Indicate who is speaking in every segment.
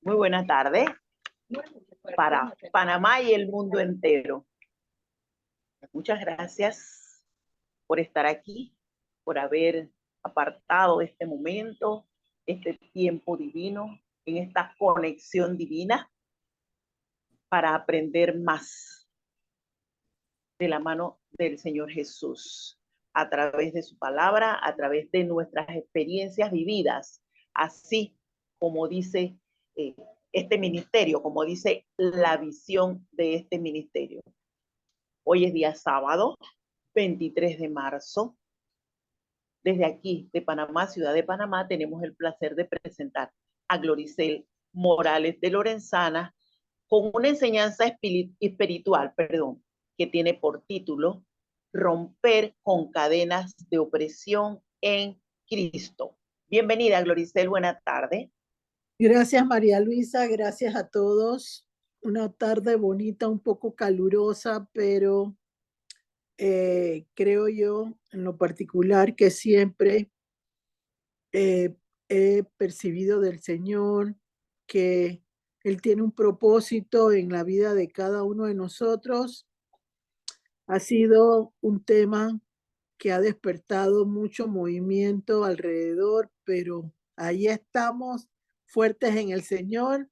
Speaker 1: Muy buena tarde para Panamá y el mundo entero. Muchas gracias por estar aquí, por haber apartado este momento, este tiempo divino, en esta conexión divina para aprender más de la mano del Señor Jesús, a través de su palabra, a través de nuestras experiencias vividas, así como dice este ministerio, como dice la visión de este ministerio. Hoy es día sábado, 23 de marzo. Desde aquí, de Panamá, ciudad de Panamá, tenemos el placer de presentar a Gloricel Morales de Lorenzana con una enseñanza espiritual, que tiene por título Romper con cadenas de opresión en Cristo. Bienvenida, Gloricel, buena tarde.
Speaker 2: Gracias, María Luisa, gracias a todos. Una tarde bonita, un poco calurosa, pero creo yo en lo particular que siempre he percibido del Señor que Él tiene un propósito en la vida de cada uno de nosotros. Ha sido un tema que ha despertado mucho movimiento alrededor, pero ahí estamos fuertes en el Señor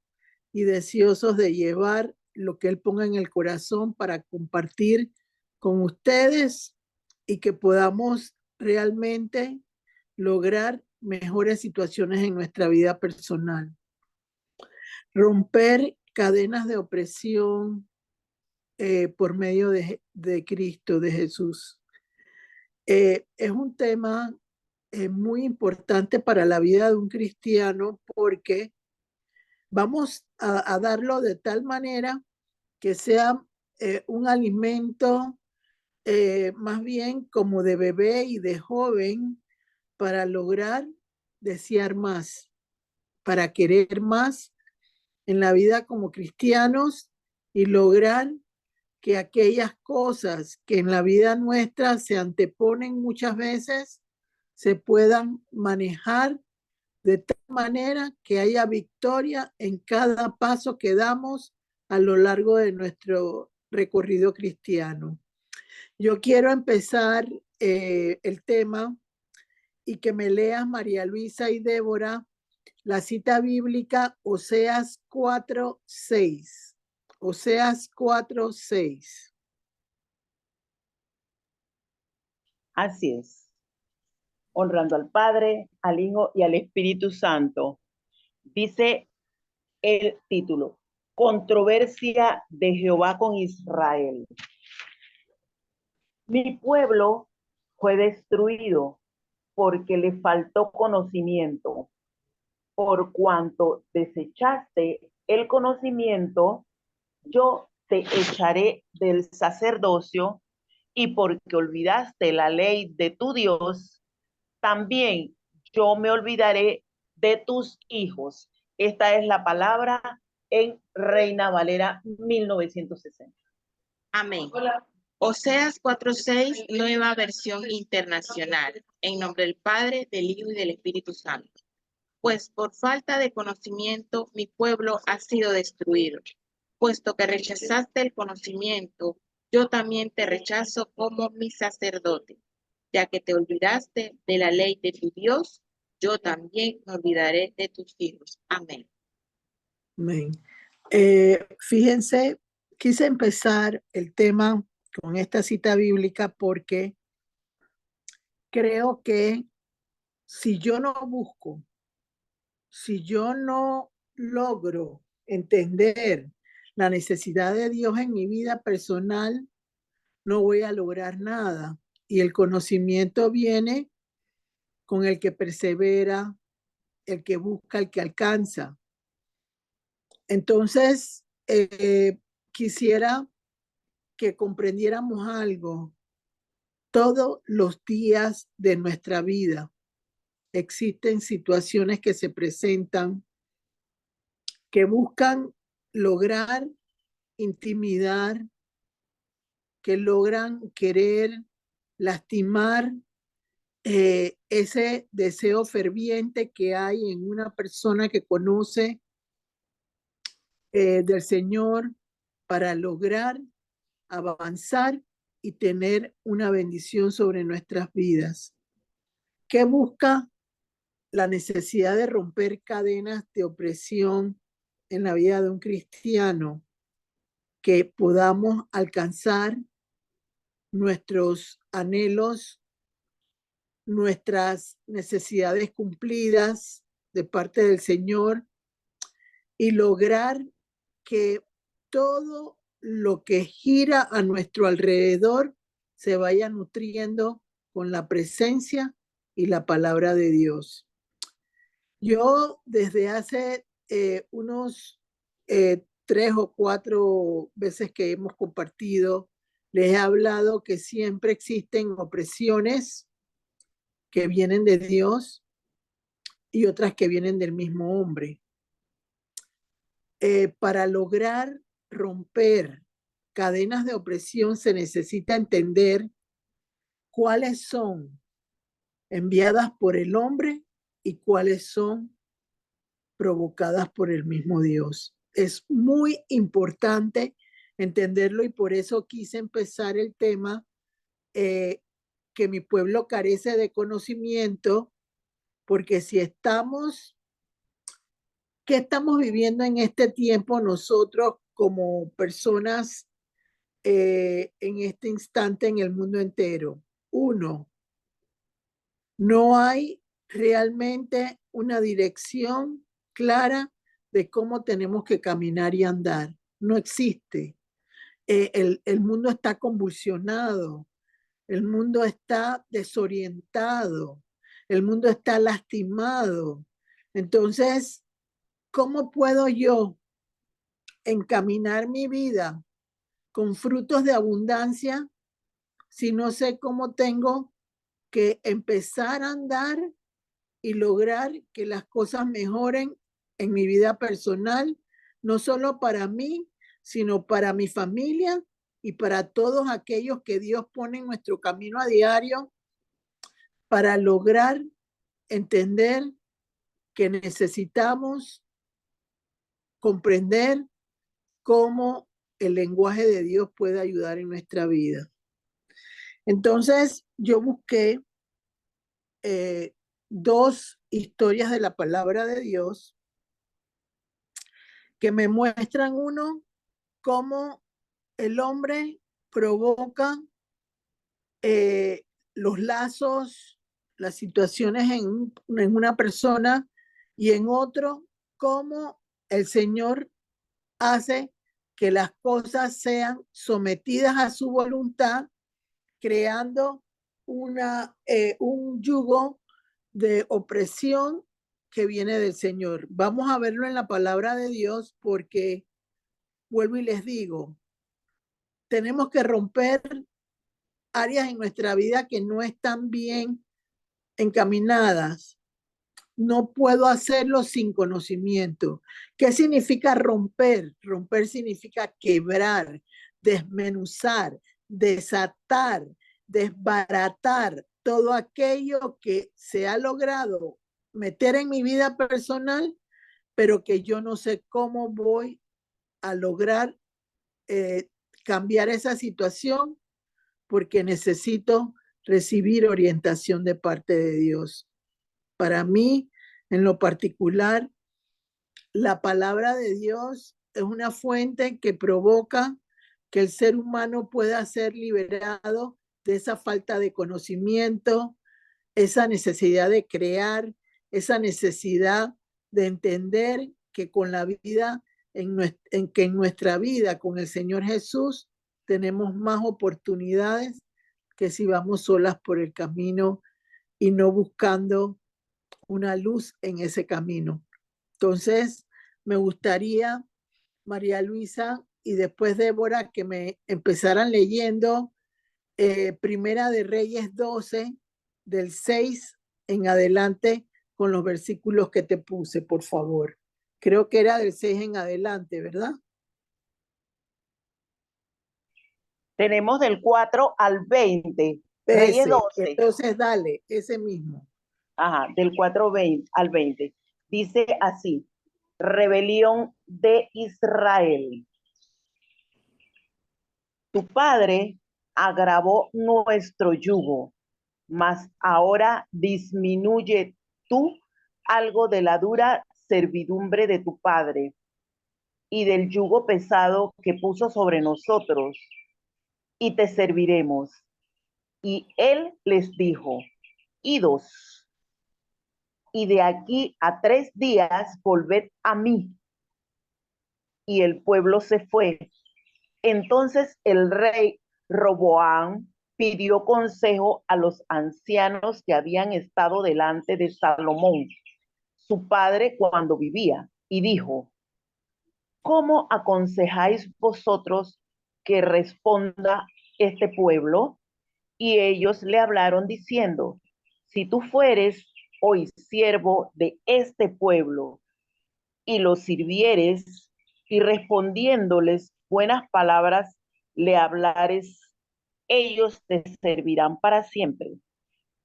Speaker 2: y deseosos de llevar lo que Él ponga en el corazón para compartir con ustedes y que podamos realmente lograr mejores situaciones en nuestra vida personal. Romper cadenas de opresión por medio de Cristo, de Jesús. Es un tema muy importante para la vida de un cristiano porque vamos a darlo de tal manera que sea un alimento más bien como de bebé y de joven para lograr desear más, para querer más en la vida como cristianos y lograr que aquellas cosas que en la vida nuestra se anteponen muchas veces se puedan manejar de tal manera que haya victoria en cada paso que damos a lo largo de nuestro recorrido cristiano. Yo quiero empezar el tema y que me leas, María Luisa y Débora, la cita bíblica Oseas 4:6. Oseas 4:6.
Speaker 1: Así es. Honrando al Padre, al Hijo y al Espíritu Santo. Dice el título, Controversia de Jehová con Israel. Mi pueblo fue destruido porque le faltó conocimiento. Por cuanto desechaste el conocimiento, yo te echaré del sacerdocio, y porque olvidaste la ley de tu Dios, también yo me olvidaré de tus hijos. Esta es la palabra en Reina Valera 1960.
Speaker 3: Amén. Oseas 4:6, nueva versión internacional. En nombre del Padre, del Hijo y del Espíritu Santo. Pues por falta de conocimiento mi pueblo ha sido destruido. Puesto que rechazaste el conocimiento, yo también te rechazo como mi sacerdote. Ya que te olvidaste de la ley de tu Dios, yo también me olvidaré de tus hijos. Amén.
Speaker 2: Amén. Fíjense, quise empezar el tema con esta cita bíblica porque creo que si yo no busco, si yo no logro entender la necesidad de Dios en mi vida personal, no voy a lograr nada. Y el conocimiento viene con el que persevera, el que busca, el que alcanza. Entonces, quisiera que comprendiéramos algo. Todos los días de nuestra vida existen situaciones que se presentan que buscan lograr intimidar, que logran querer lastimar ese deseo ferviente que hay en una persona que conoce del Señor para lograr avanzar y tener una bendición sobre nuestras vidas. ¿Qué busca? La necesidad de romper cadenas de opresión en la vida de un cristiano, que podamos alcanzar nuestros anhelos, nuestras necesidades cumplidas de parte del Señor y lograr que todo lo que gira a nuestro alrededor se vaya nutriendo con la presencia y la palabra de Dios. Yo desde hace unos 3 o 4 veces que hemos compartido, les he hablado que siempre existen opresiones que vienen de Dios y otras que vienen del mismo hombre. Para lograr romper cadenas de opresión se necesita entender cuáles son enviadas por el hombre y cuáles son provocadas por el mismo Dios. Es muy importante entenderlo y por eso quise empezar el tema que mi pueblo carece de conocimiento, porque si estamos, ¿qué estamos viviendo en este tiempo nosotros como personas en este instante en el mundo entero? Uno, no hay realmente una dirección clara de cómo tenemos que caminar y andar. No existe. El mundo está convulsionado, el mundo está desorientado, el mundo está lastimado. Entonces, ¿cómo puedo yo encaminar mi vida con frutos de abundancia si no sé cómo tengo que empezar a andar y lograr que las cosas mejoren en mi vida personal, no solo para mí, sino para mi familia y para todos aquellos que Dios pone en nuestro camino a diario, para lograr entender que necesitamos comprender cómo el lenguaje de Dios puede ayudar en nuestra vida. Entonces, yo busqué 2 historias de la palabra de Dios que me muestran, uno, cómo el hombre provoca los lazos, las situaciones en una persona, y en otro, cómo el Señor hace que las cosas sean sometidas a su voluntad, creando un yugo de opresión que viene del Señor. Vamos a verlo en la palabra de Dios porque, vuelvo y les digo, tenemos que romper áreas en nuestra vida que no están bien encaminadas. No puedo hacerlo sin conocimiento. ¿Qué significa romper? Romper significa quebrar, desmenuzar, desatar, desbaratar todo aquello que se ha logrado meter en mi vida personal, pero que yo no sé cómo voy a lograr cambiar esa situación, porque necesito recibir orientación de parte de Dios. Para mí, en lo particular, la palabra de Dios es una fuente que provoca que el ser humano pueda ser liberado de esa falta de conocimiento, esa necesidad de crear, esa necesidad de entender que con la vida, que en nuestra vida con el Señor Jesús tenemos más oportunidades que si vamos solas por el camino y no buscando una luz en ese camino. Entonces, me gustaría, María Luisa y después Débora, que me empezaran leyendo Primera de Reyes 12, del 6 en adelante, con los versículos que te puse, por favor. Creo que era del 6 en adelante, ¿verdad?
Speaker 1: Tenemos del 4 al 20. Reyes 12.
Speaker 2: Entonces, dale, ese mismo.
Speaker 1: Ajá, del 4 al 20. Dice así: rebelión de Israel. Tu padre agravó nuestro yugo, mas ahora disminuye tú algo de la dura servidumbre de tu padre y del yugo pesado que puso sobre nosotros, y te serviremos. Y él les dijo, idos, y de aquí a 3 días volved a mí. Y el pueblo se fue. Entonces el rey Roboam pidió consejo a los ancianos que habían estado delante de Salomón, su padre, cuando vivía, y dijo, ¿cómo aconsejáis vosotros que responda este pueblo? Y ellos le hablaron diciendo, si tú fueres hoy siervo de este pueblo y los sirvieres y respondiéndoles buenas palabras le hablares, ellos te servirán para siempre.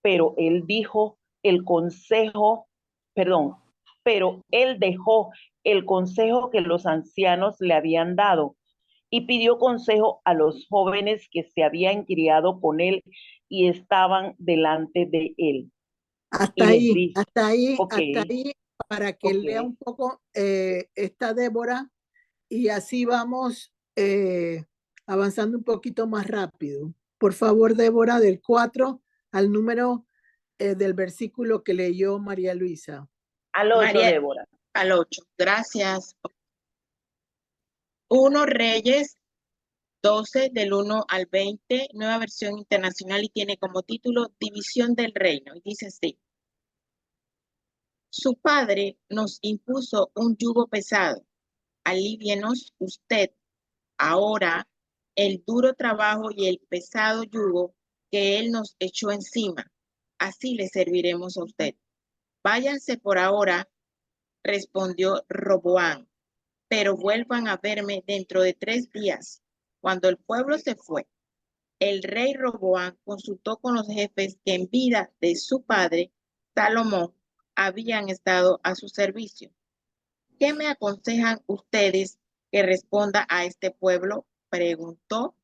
Speaker 1: Pero él dijo el consejo, perdón, pero él dejó el consejo que los ancianos le habían dado y pidió consejo a los jóvenes que se habían criado con él y estaban delante de él. Y
Speaker 2: Hasta
Speaker 1: les
Speaker 2: ahí,
Speaker 1: dijo,
Speaker 2: hasta ahí,
Speaker 1: ok,
Speaker 2: hasta ahí, para que
Speaker 1: ok,
Speaker 2: lea un poco esta Débora y así vamos avanzando un poquito más rápido. Por favor, Débora, del 4 al número del versículo que leyó María Luisa.
Speaker 1: al 8,
Speaker 3: María,
Speaker 1: Débora.
Speaker 3: al 8. Gracias. 1 Reyes 12 del 1 al 20, nueva versión internacional y tiene como título División del Reino. Y dice así. Su padre nos impuso un yugo pesado. Alívienos usted ahora el duro trabajo y el pesado yugo que él nos echó encima. Así le serviremos a usted. Váyanse por ahora, respondió Roboam, pero vuelvan a verme dentro de 3 días. Cuando el pueblo se fue, el rey Roboam consultó con los jefes que en vida de su padre, Salomón, habían estado a su servicio. ¿Qué me aconsejan ustedes que responda a este pueblo? Preguntó.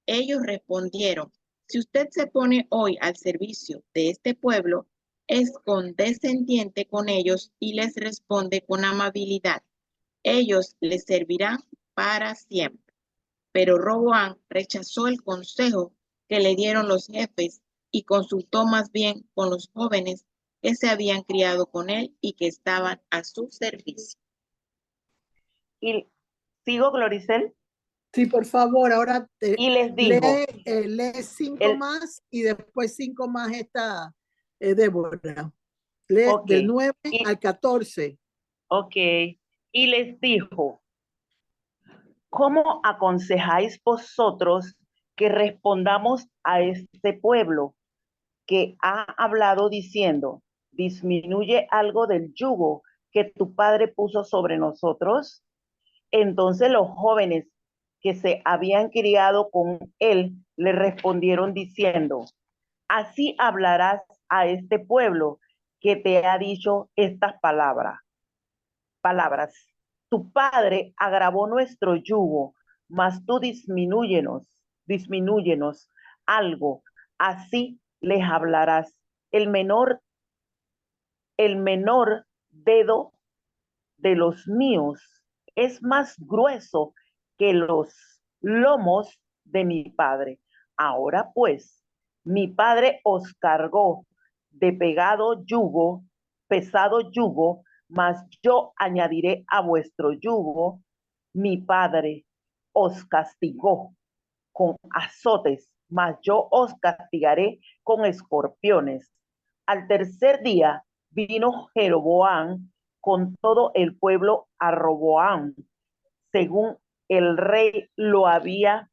Speaker 3: Ellos respondieron, si usted se pone hoy al servicio de este pueblo, es condescendiente con ellos y les responde con amabilidad. Ellos les servirán para siempre. Pero Roboam rechazó el consejo que le dieron los jefes y consultó más bien con los jóvenes que se habían criado con él y que estaban a su servicio.
Speaker 1: Y sigo, Gloricel,
Speaker 2: Sí, por favor, ahora
Speaker 1: y les
Speaker 2: lee,
Speaker 1: dijo,
Speaker 2: lee 5
Speaker 1: el,
Speaker 2: más y después 5 más esta Débora. Lee
Speaker 1: ok,
Speaker 2: del 9
Speaker 1: y,
Speaker 2: al 14.
Speaker 1: ok, y les dijo, ¿cómo aconsejáis vosotros que respondamos a este pueblo que ha hablado diciendo, disminuye algo del yugo que tu padre puso sobre nosotros? Entonces los jóvenes que se habían criado con él le respondieron diciendo, así hablarás a este pueblo que te ha dicho estas palabras. Tu padre agravó nuestro yugo, mas tú disminúyenos algo. Así les hablarás. El menor dedo de los míos es más grueso que los lomos de mi padre. Ahora pues, mi padre os cargó de pesado yugo, mas yo añadiré a vuestro yugo. Mi padre os castigó con azotes, mas yo os castigaré con escorpiones. Al tercer día vino Jeroboam con todo el pueblo a Roboam, según el rey lo había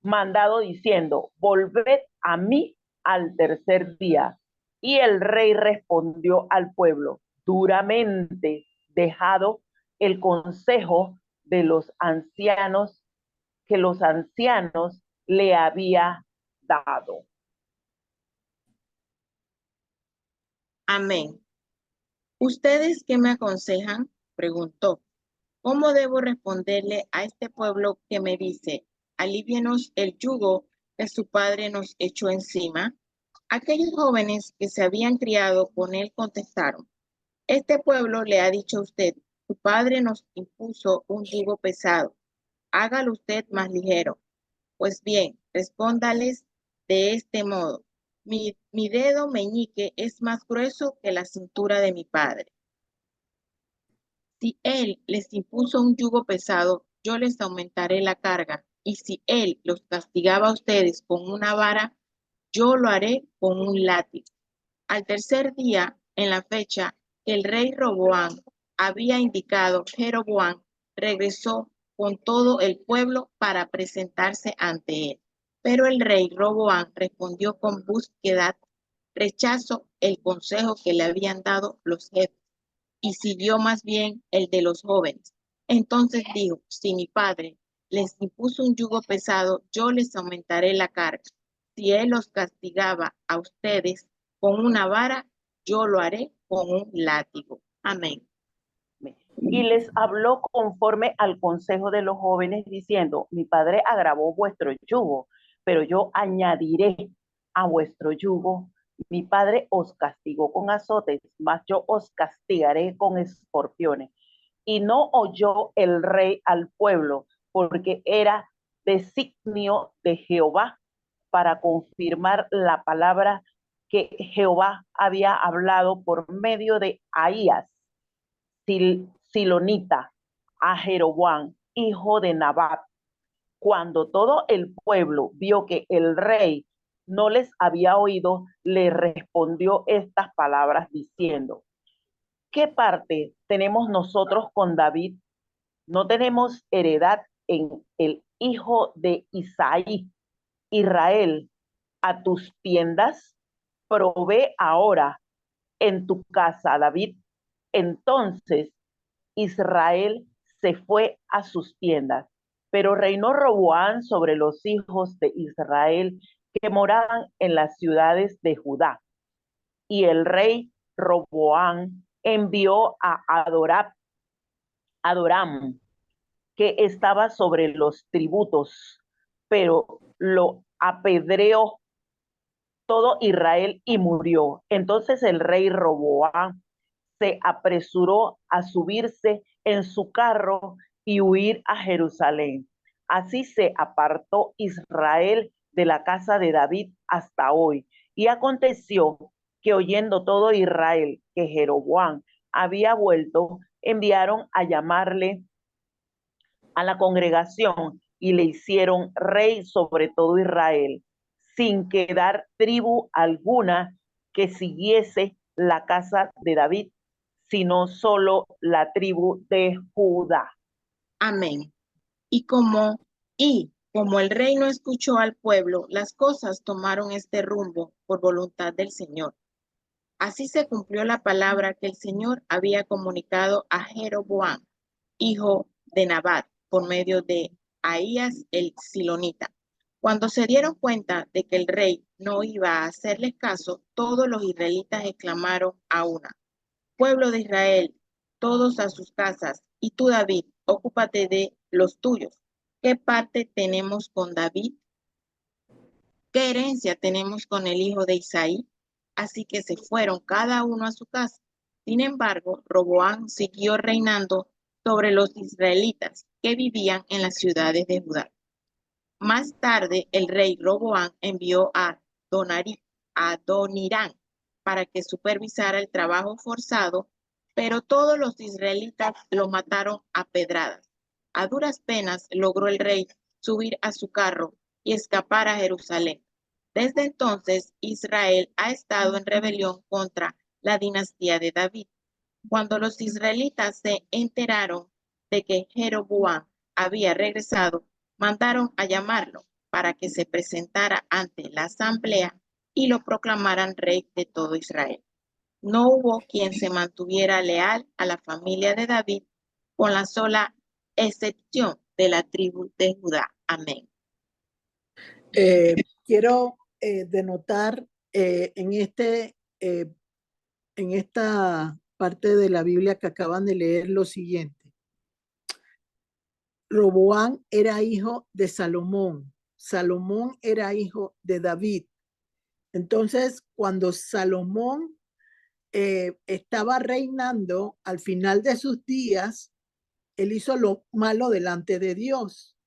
Speaker 1: mandado, diciendo, volved a mí al tercer día. Y el rey respondió al pueblo, duramente dejado el consejo de los ancianos que los ancianos le había dado.
Speaker 3: Amén. ¿Ustedes qué me aconsejan?, preguntó. ¿Cómo debo responderle a este pueblo que me dice, alívienos el yugo que su padre nos echó encima? Aquellos jóvenes que se habían criado con él contestaron, este pueblo le ha dicho a usted, su padre nos impuso un yugo pesado, hágalo usted más ligero. Pues bien, respóndales de este modo, mi dedo meñique es más grueso que la cintura de mi padre. Si él les impuso un yugo pesado, yo les aumentaré la carga, y si él los castigaba a ustedes con una vara, yo lo haré con un látigo. Al tercer día, en la fecha que el rey Roboam había indicado, Jeroboam regresó con todo el pueblo para presentarse ante él. Pero el rey Roboam respondió con brusquedad, rechazó el consejo que le habían dado los jefes y siguió más bien el de los jóvenes. Entonces dijo, si mi padre les impuso un yugo pesado, yo les aumentaré la carga. Si él los castigaba a ustedes con una vara, yo lo haré con un látigo. Amén.
Speaker 1: Y les habló conforme al consejo de los jóvenes, diciendo, mi padre agravó vuestro yugo, pero yo añadiré a vuestro yugo. Mi padre os castigó con azotes, mas yo os castigaré con escorpiones. Y no oyó el rey al pueblo, porque era designio de Jehová para confirmar la palabra que Jehová había hablado por medio de Ahías, Silonita, a Jeroboam, hijo de Nabat. Cuando todo el pueblo vio que el rey no les había oído, le respondió estas palabras diciendo, ¿qué parte tenemos nosotros con David? No tenemos heredad en el hijo de Isaí. Israel, a tus tiendas, provee ahora en tu casa, David. Entonces Israel se fue a sus tiendas, pero reinó Roboam sobre los hijos de Israel que moraban en las ciudades de Judá. Y el rey Roboam envió a Adoram, que estaba sobre los tributos, pero lo apedreó todo Israel y murió. Entonces el rey Roboam se apresuró a subirse en su carro y huir a Jerusalén. Así se apartó Israel de la casa de David hasta hoy. Y aconteció que oyendo todo Israel que Jeroboam había vuelto, enviaron a llamarle a la congregación y le hicieron rey sobre todo Israel, sin quedar tribu alguna que siguiese la casa de David, sino solo la tribu de Judá.
Speaker 3: Amén. Y como el rey no escuchó al pueblo, las cosas tomaron este rumbo por voluntad del Señor. Así se cumplió la palabra que el Señor había comunicado a Jeroboam, hijo de Nabat, por medio de Ahías el Silonita. Cuando se dieron cuenta de que el rey no iba a hacerles caso, todos los israelitas exclamaron a una, pueblo de Israel, todos a sus casas, y tú, David, ocúpate de los tuyos. ¿Qué parte tenemos con David? ¿Qué herencia tenemos con el hijo de Isaí? Así que se fueron cada uno a su casa. Sin embargo, Roboam siguió reinando sobre los israelitas que vivían en las ciudades de Judá. Más tarde, el rey Roboam envió a Adonirán para que supervisara el trabajo forzado, pero todos los israelitas lo mataron a pedradas. A duras penas logró el rey subir a su carro y escapar a Jerusalén. Desde entonces, Israel ha estado en rebelión contra la dinastía de David. Cuando los israelitas se enteraron de que Jeroboam había regresado, mandaron a llamarlo para que se presentara ante la asamblea y lo proclamaran rey de todo Israel. No hubo quien se mantuviera leal a la familia de David, con la sola excepción de la tribu de Judá. Amén.
Speaker 2: Quiero denotar en esta parte de la Biblia que acaban de leer lo siguiente. Roboán era hijo de Salomón. Salomón era hijo de David. Entonces, cuando Salomón estaba reinando, al final de sus días, él hizo lo malo delante de Dios.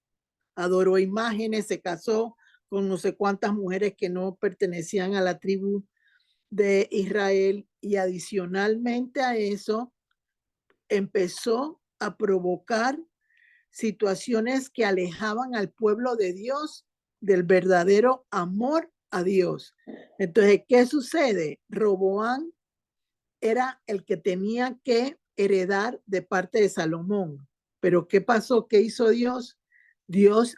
Speaker 2: Adoró imágenes, se casó con no sé cuántas mujeres que no pertenecían a la tribu de Israel, y adicionalmente a eso empezó a provocar situaciones que alejaban al pueblo de Dios del verdadero amor a Dios. Entonces, ¿qué sucede? Roboán era el que tenía que heredar de parte de Salomón. Pero ¿qué pasó? ¿Qué hizo Dios? Dios,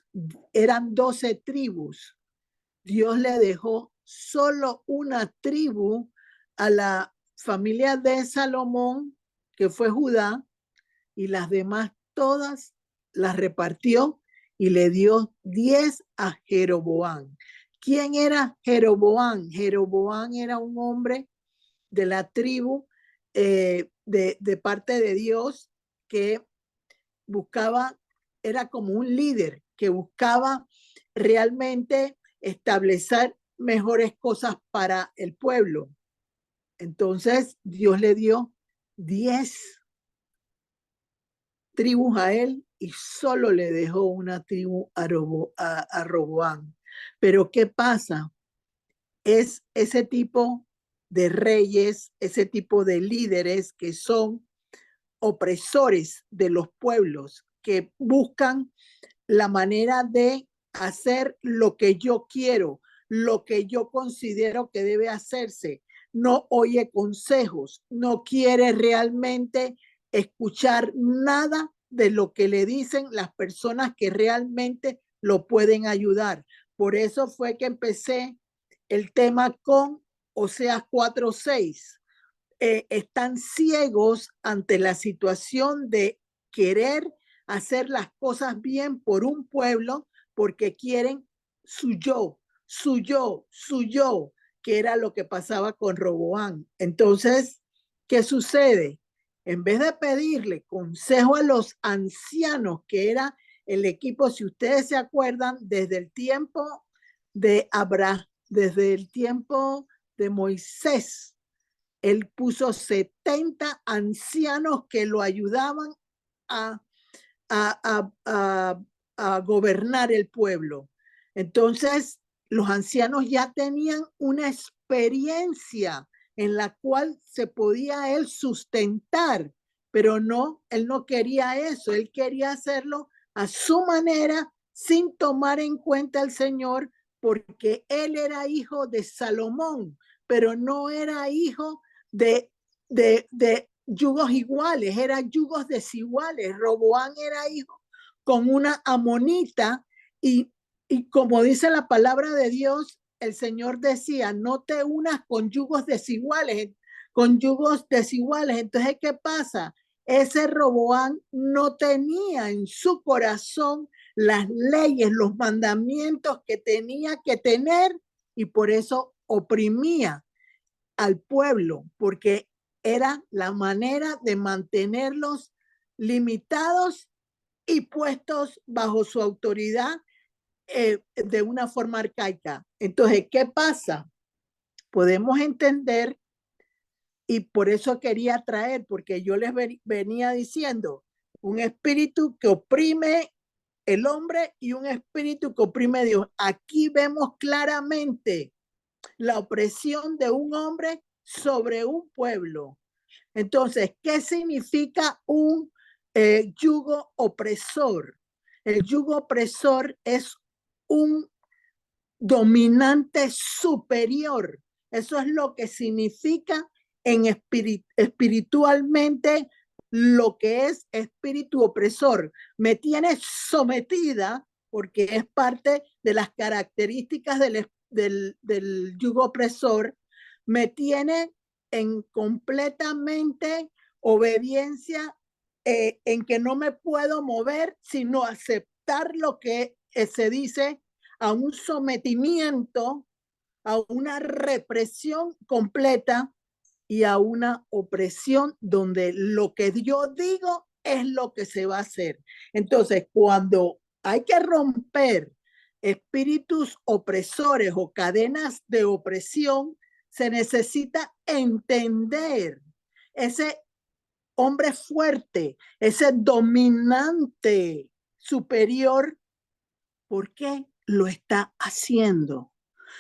Speaker 2: eran 12 tribus. Dios le dejó solo una tribu a la familia de Salomón, que fue Judá, y las demás todas las repartió y le dio 10 a Jeroboam. ¿Quién era Jeroboam? Jeroboam era un hombre de la tribu de parte de Dios que buscaba, era como un líder que buscaba realmente establecer mejores cosas para el pueblo. Entonces Dios le dio 10 tribus a él y solo le dejó una tribu a Roboam. Pero ¿qué pasa? Es ese tipo de reyes, ese tipo de líderes que son opresores de los pueblos, que buscan la manera de hacer lo que yo quiero, lo que yo considero que debe hacerse. No oye consejos, no quiere realmente escuchar nada de lo que le dicen las personas que realmente lo pueden ayudar. Por eso fue que empecé el tema con Oseas 4:6. Están ciegos ante la situación de querer hacer las cosas bien por un pueblo porque quieren su yo, su yo, su yo, que era lo que pasaba con Roboán. Entonces, ¿qué sucede? En vez de pedirle consejo a los ancianos, que era el equipo, si ustedes se acuerdan, desde el tiempo de Abraham, desde el tiempo de Moisés, él puso 70 ancianos que lo ayudaban a, a gobernar el pueblo. Entonces, los ancianos ya tenían una experiencia en la cual se podía él sustentar, pero no, él no quería eso, él quería hacerlo a su manera, sin tomar en cuenta al Señor, porque él era hijo de Salomón, pero no era hijo de yugos iguales, eran yugos desiguales. Roboán era hijo con una amonita y como dice la palabra de Dios, el Señor decía, no te unas con yugos desiguales, con yugos desiguales. Entonces, ¿qué pasa? Ese Roboán no tenía en su corazón las leyes, los mandamientos que tenía que tener, y por eso oprimía al pueblo, porque era la manera de mantenerlos limitados y puestos bajo su autoridad de una forma arcaica. Entonces, ¿qué pasa? Podemos entender, y por eso quería traer, porque yo les venía diciendo, un espíritu que oprime el hombre y un espíritu que oprime a Dios. Aquí vemos claramente la opresión de un hombre sobre un pueblo. Entonces, ¿qué significa un yugo opresor? El yugo opresor es un dominante superior. Eso es lo que significa en espiritualmente lo que es espíritu opresor. Me tiene sometida porque es parte de las características del yugo opresor. Me tiene en completamente obediencia, en que no me puedo mover, sino aceptar lo que se dice, a un sometimiento, a una represión completa. y a una opresión donde lo que yo digo es lo que se va a hacer. Entonces, cuando hay que romper espíritus opresores o cadenas de opresión, se necesita entender ese hombre fuerte, ese dominante superior, ¿por qué lo está haciendo?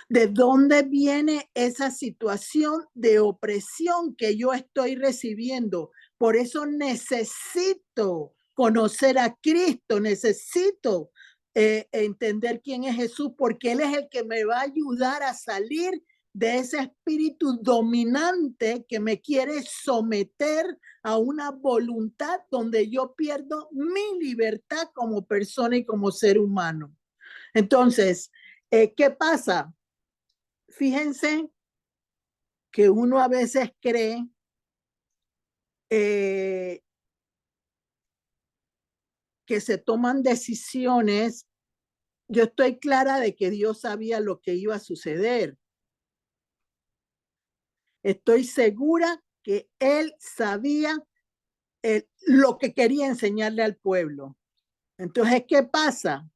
Speaker 2: ¿De dónde viene esa situación de opresión que yo estoy recibiendo? Por eso necesito conocer a Cristo, necesito entender quién es Jesús, porque Él es el que me va a ayudar a salir de ese espíritu dominante que me quiere someter a una voluntad donde yo pierdo mi libertad como persona y como ser humano. Entonces, ¿qué pasa? Fíjense que uno a veces cree que se toman decisiones. Yo estoy clara de que Dios sabía lo que iba a suceder. Estoy segura que Él sabía lo que quería enseñarle al pueblo. Entonces, ¿qué pasa?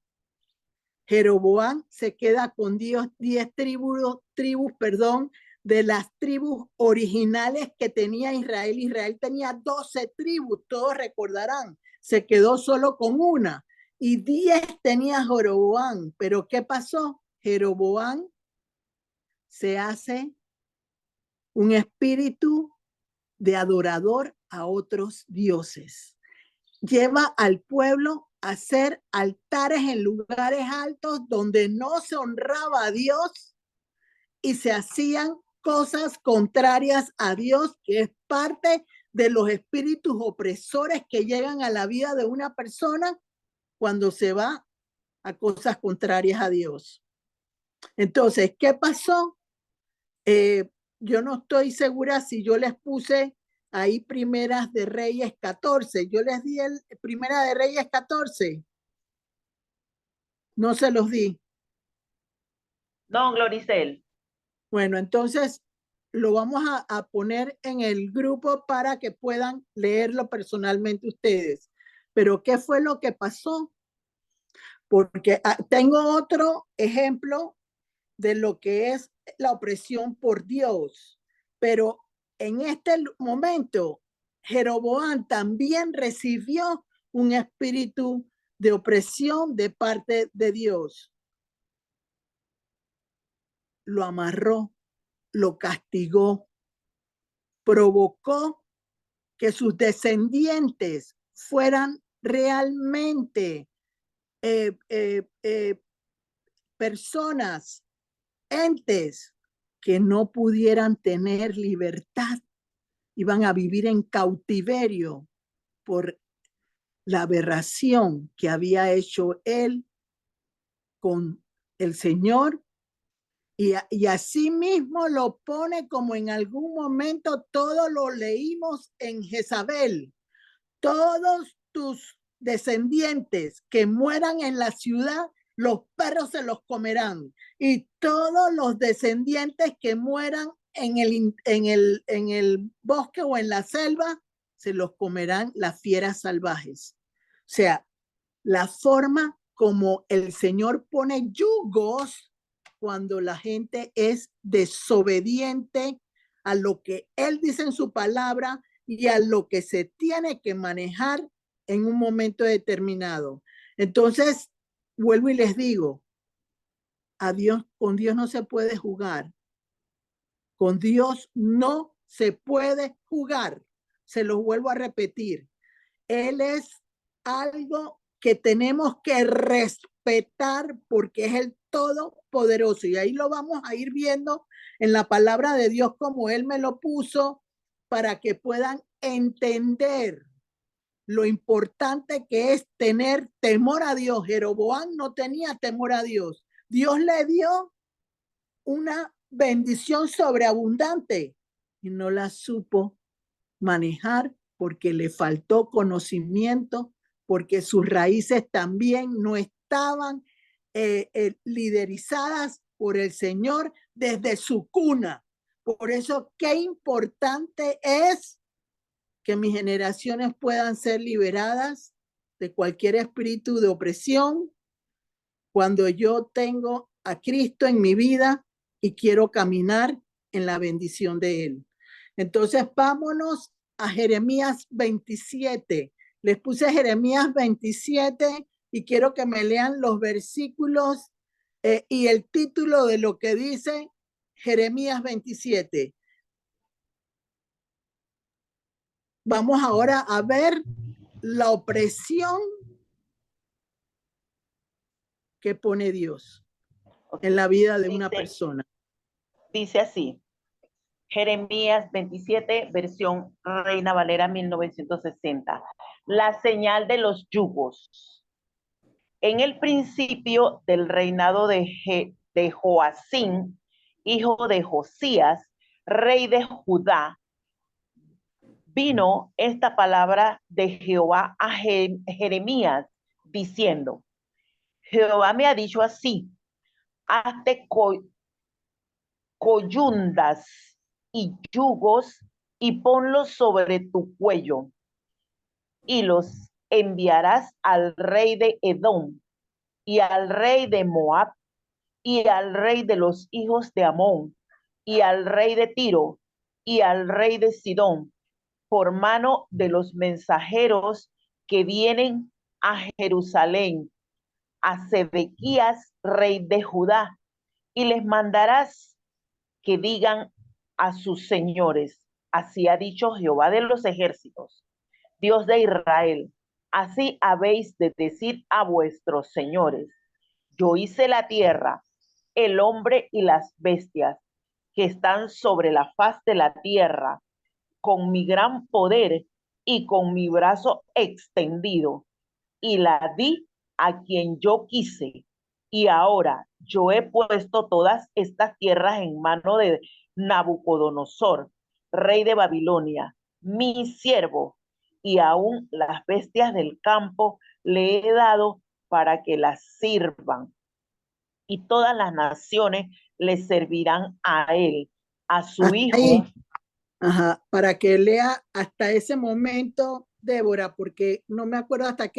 Speaker 2: Jeroboam se queda con 10 tribus, de las tribus originales que tenía Israel. Israel tenía 12 tribus, todos recordarán. Se quedó solo con una. Y 10 tenía Jeroboam. Pero ¿qué pasó? Jeroboam se hace un espíritu de adorador a otros dioses. Lleva al pueblo a hacer altares en lugares altos donde no se honraba a Dios y se hacían cosas contrarias a Dios, que es parte de los espíritus opresores que llegan a la vida de una persona cuando se va a cosas contrarias a Dios. Entonces, ¿qué pasó? Yo no estoy segura si yo les puse ahí Primeras de Reyes 14. Yo les di el Primera de Reyes 14. No se los di.
Speaker 1: No, Gloricel.
Speaker 2: Bueno, entonces lo vamos a poner en el grupo para que puedan leerlo personalmente ustedes. Pero ¿qué fue lo que pasó? Porque tengo otro ejemplo de lo que es la opresión por Dios. Pero en este momento, Jeroboam también recibió un espíritu de opresión de parte de Dios. Lo amarró, lo castigó, provocó que sus descendientes fueran realmente personas, entes que no pudieran tener libertad, iban a vivir en cautiverio por la aberración que había hecho él con el Señor. Y así mismo lo pone como en algún momento todo lo leímos en Jezabel. Todos tus descendientes que mueran en la ciudad, los perros se los comerán. Y todos los descendientes que mueran en el bosque o en la selva, se los comerán las fieras salvajes. O sea, la forma como el Señor pone yugos cuando la gente es desobediente a lo que Él dice en su palabra y a lo que se tiene que manejar en un momento determinado. Entonces, vuelvo y les digo, con Dios no se puede jugar. Con Dios no se puede jugar. Se los vuelvo a repetir. Él es algo que tenemos que respetar porque es el Todopoderoso. Y ahí lo vamos a ir viendo en la palabra de Dios como Él me lo puso para que puedan entender lo importante que es tener temor a Dios. Jeroboam no tenía temor a Dios. Dios le dio una bendición sobreabundante y no la supo manejar porque le faltó conocimiento, porque sus raíces también no estaban liderizadas por el Señor desde su cuna. Por eso, qué importante es que mis generaciones puedan ser liberadas de cualquier espíritu de opresión cuando yo tengo a Cristo en mi vida y quiero caminar en la bendición de Él. Entonces, vámonos a Jeremías 27. Les puse Jeremías 27 y quiero que me lean los versículos y el título de lo que dice Jeremías 27. Vamos ahora a ver la opresión que pone Dios en la vida de una persona.
Speaker 1: Dice así, Jeremías 27, versión Reina Valera 1960. La señal de los yugos. En el principio del reinado de Joacín, hijo de Josías, rey de Judá, vino esta palabra de Jehová a Jeremías, diciendo, Jehová me ha dicho así, hazte coyundas y yugos y ponlos sobre tu cuello, y los enviarás al rey de Edom, y al rey de Moab, y al rey de los hijos de Amón, y al rey de Tiro, y al rey de Sidón, por mano de los mensajeros que vienen a Jerusalén, a Sedequías, rey de Judá, y les mandarás que digan a sus señores, así ha dicho Jehová de los ejércitos, Dios de Israel, así habéis de decir a vuestros señores, yo hice la tierra, el hombre y las bestias que están sobre la faz de la tierra, con mi gran poder y con mi brazo extendido, y la di a quien yo quise. Y ahora yo he puesto todas estas tierras en mano de Nabucodonosor, rey de Babilonia, mi siervo, y aún las bestias del campo le he dado para que las sirvan. Y todas las naciones le servirán a él, a su hijo.
Speaker 2: Ahí. Ajá, para que lea hasta ese momento, Débora, porque no me acuerdo hasta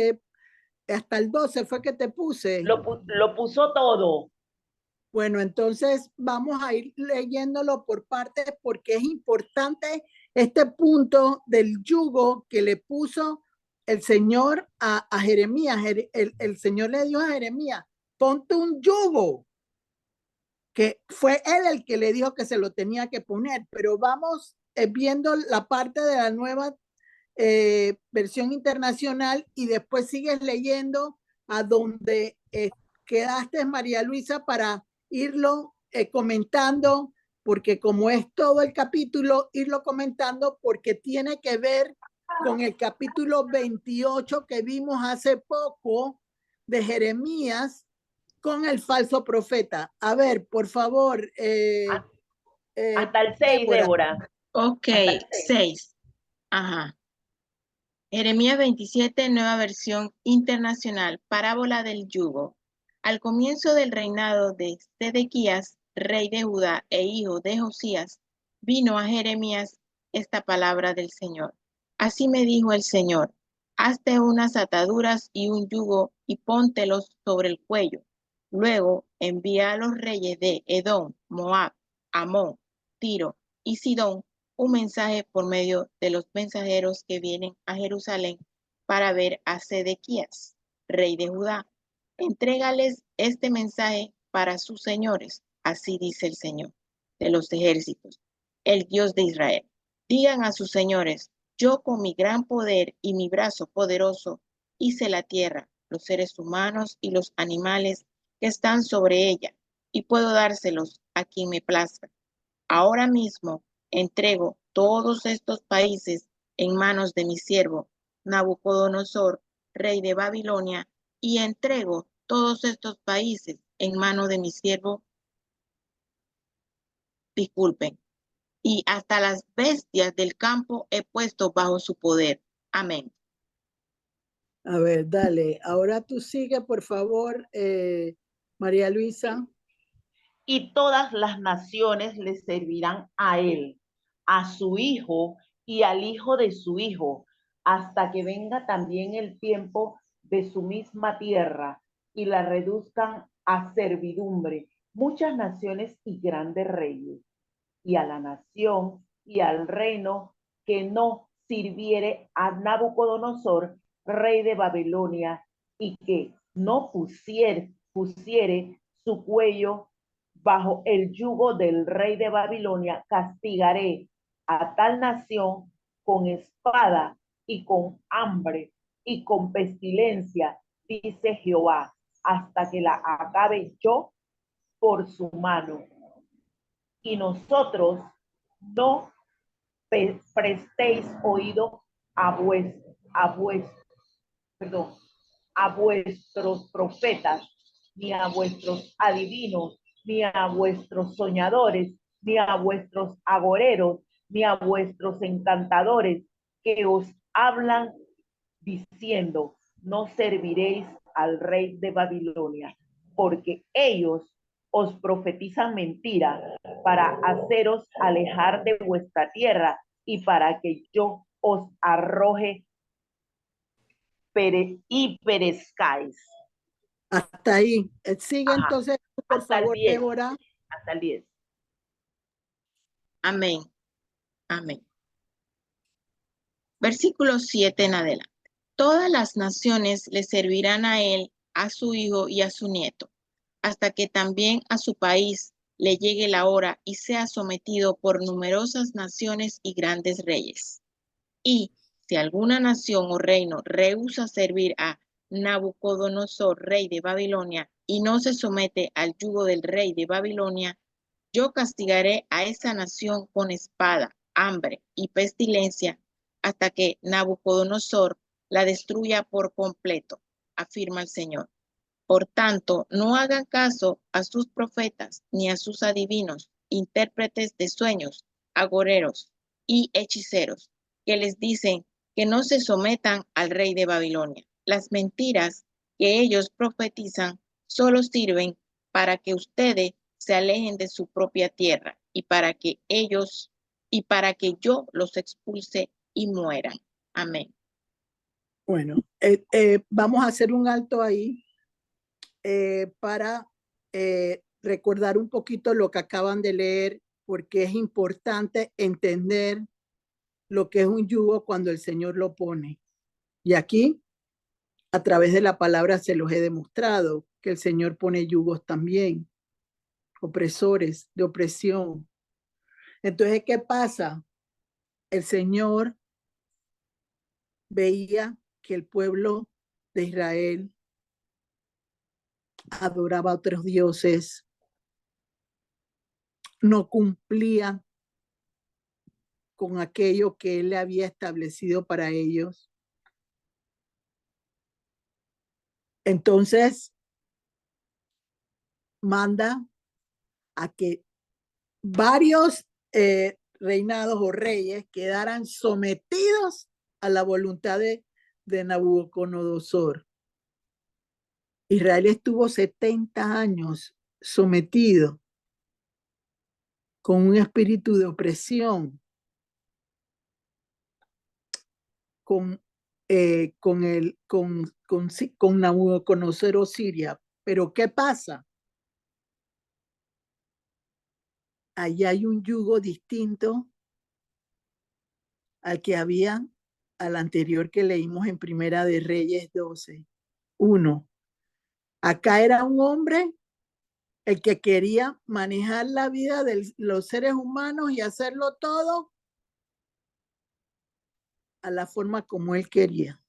Speaker 2: el 12 fue que te puse.
Speaker 1: Lo puso todo.
Speaker 2: Bueno, entonces vamos a ir leyéndolo por partes porque es importante este punto del yugo que le puso el Señor a Jeremías. El Señor le dijo a Jeremías, ponte un yugo, que fue él el que le dijo que se lo tenía que poner, pero vamos viendo la parte de la nueva versión internacional y después sigues leyendo a donde quedaste, María Luisa, para irlo comentando, porque como es todo el capítulo, irlo comentando porque tiene que ver con el capítulo 28 que vimos hace poco de Jeremías con el falso profeta. A ver, por favor.
Speaker 1: Hasta el 6, Débora.
Speaker 3: Ok, 6. Ajá. Jeremías 27, nueva versión internacional, parábola del yugo. Al comienzo del reinado de Sedequías, rey de Judá e hijo de Josías, vino a Jeremías esta palabra del Señor. Así me dijo el Señor, hazte unas ataduras y un yugo y póntelos sobre el cuello. Luego envía a los reyes de Edom, Moab, Amón, Tiro y Sidón un mensaje por medio de los mensajeros que vienen a Jerusalén para ver a Sedequías, rey de Judá. Entrégales este mensaje para sus señores, así dice el Señor de los ejércitos, el Dios de Israel. Digan a sus señores, yo con mi gran poder y mi brazo poderoso hice la tierra, los seres humanos y los animales que están sobre ella, y puedo dárselos a quien me plazca. Ahora mismo entrego todos estos países en manos de mi siervo Nabucodonosor, rey de Babilonia, y entrego todos estos países en manos de mi siervo, y hasta las bestias del campo he puesto bajo su poder. Amén.
Speaker 2: A ver, dale. Ahora tú sigue, por favor, María Luisa.
Speaker 1: y todas las naciones le servirán a él, a su hijo y al hijo de su hijo, hasta que venga también el tiempo de su misma tierra y la reduzcan a servidumbre muchas naciones y grandes reyes, y a la nación y al reino que no sirviere a Nabucodonosor, rey de Babilonia, y que no pusiere su cuello bajo el yugo del rey de Babilonia, castigaré a tal nación con espada y con hambre y con pestilencia, dice Jehová, hasta que la acabe yo por su mano. Y nosotros no prestéis oído a vuestros profetas, ni a vuestros adivinos, ni a vuestros soñadores, ni a vuestros agoreros, ni a vuestros encantadores, que os hablan diciendo, no serviréis al rey de Babilonia, porque ellos os profetizan mentira para haceros alejar de vuestra tierra y para que yo os arroje y perezcáis.
Speaker 2: Hasta ahí. Sigue. Ajá. Entonces, por
Speaker 1: hasta
Speaker 2: favor,
Speaker 1: el 10,
Speaker 2: Débora.
Speaker 1: Hasta el 10.
Speaker 3: Amén. Amén. Versículo 7 en adelante. Todas las naciones le servirán a él, a su hijo y a su nieto, hasta que también a su país le llegue la hora y sea sometido por numerosas naciones y grandes reyes. Y si alguna nación o reino rehúsa servir a Nabucodonosor, rey de Babilonia, y no se somete al yugo del rey de Babilonia, yo castigaré a esa nación con espada, hambre y pestilencia, hasta que Nabucodonosor la destruya por completo, afirma el Señor. Por tanto, no hagan caso a sus profetas ni a sus adivinos, intérpretes de sueños, agoreros y hechiceros, que les dicen que no se sometan al rey de Babilonia. Las mentiras que ellos profetizan solo sirven para que ustedes se alejen de su propia tierra y para que yo los expulse y mueran. Amén.
Speaker 2: Bueno, vamos a hacer un alto ahí para recordar un poquito lo que acaban de leer, porque es importante entender lo que es un yugo cuando el Señor lo pone. Y aquí, a través de la palabra, se los he demostrado que el Señor pone yugos también, opresores, de opresión. Entonces, ¿qué pasa? El Señor veía que el pueblo de Israel adoraba a otros dioses, no cumplía con aquello que él le había establecido para ellos. Entonces, manda a que varios reinados o reyes quedaran sometidos a la voluntad de Nabucodonosor. Israel estuvo 70 años sometido con un espíritu de opresión, con Nabucodonosor o Siria. Pero ¿qué pasa? Allá hay un yugo distinto al que había al anterior que leímos en Primera de Reyes 12:1. Acá era un hombre el que quería manejar la vida de los seres humanos y hacerlo todo a la forma como él quería.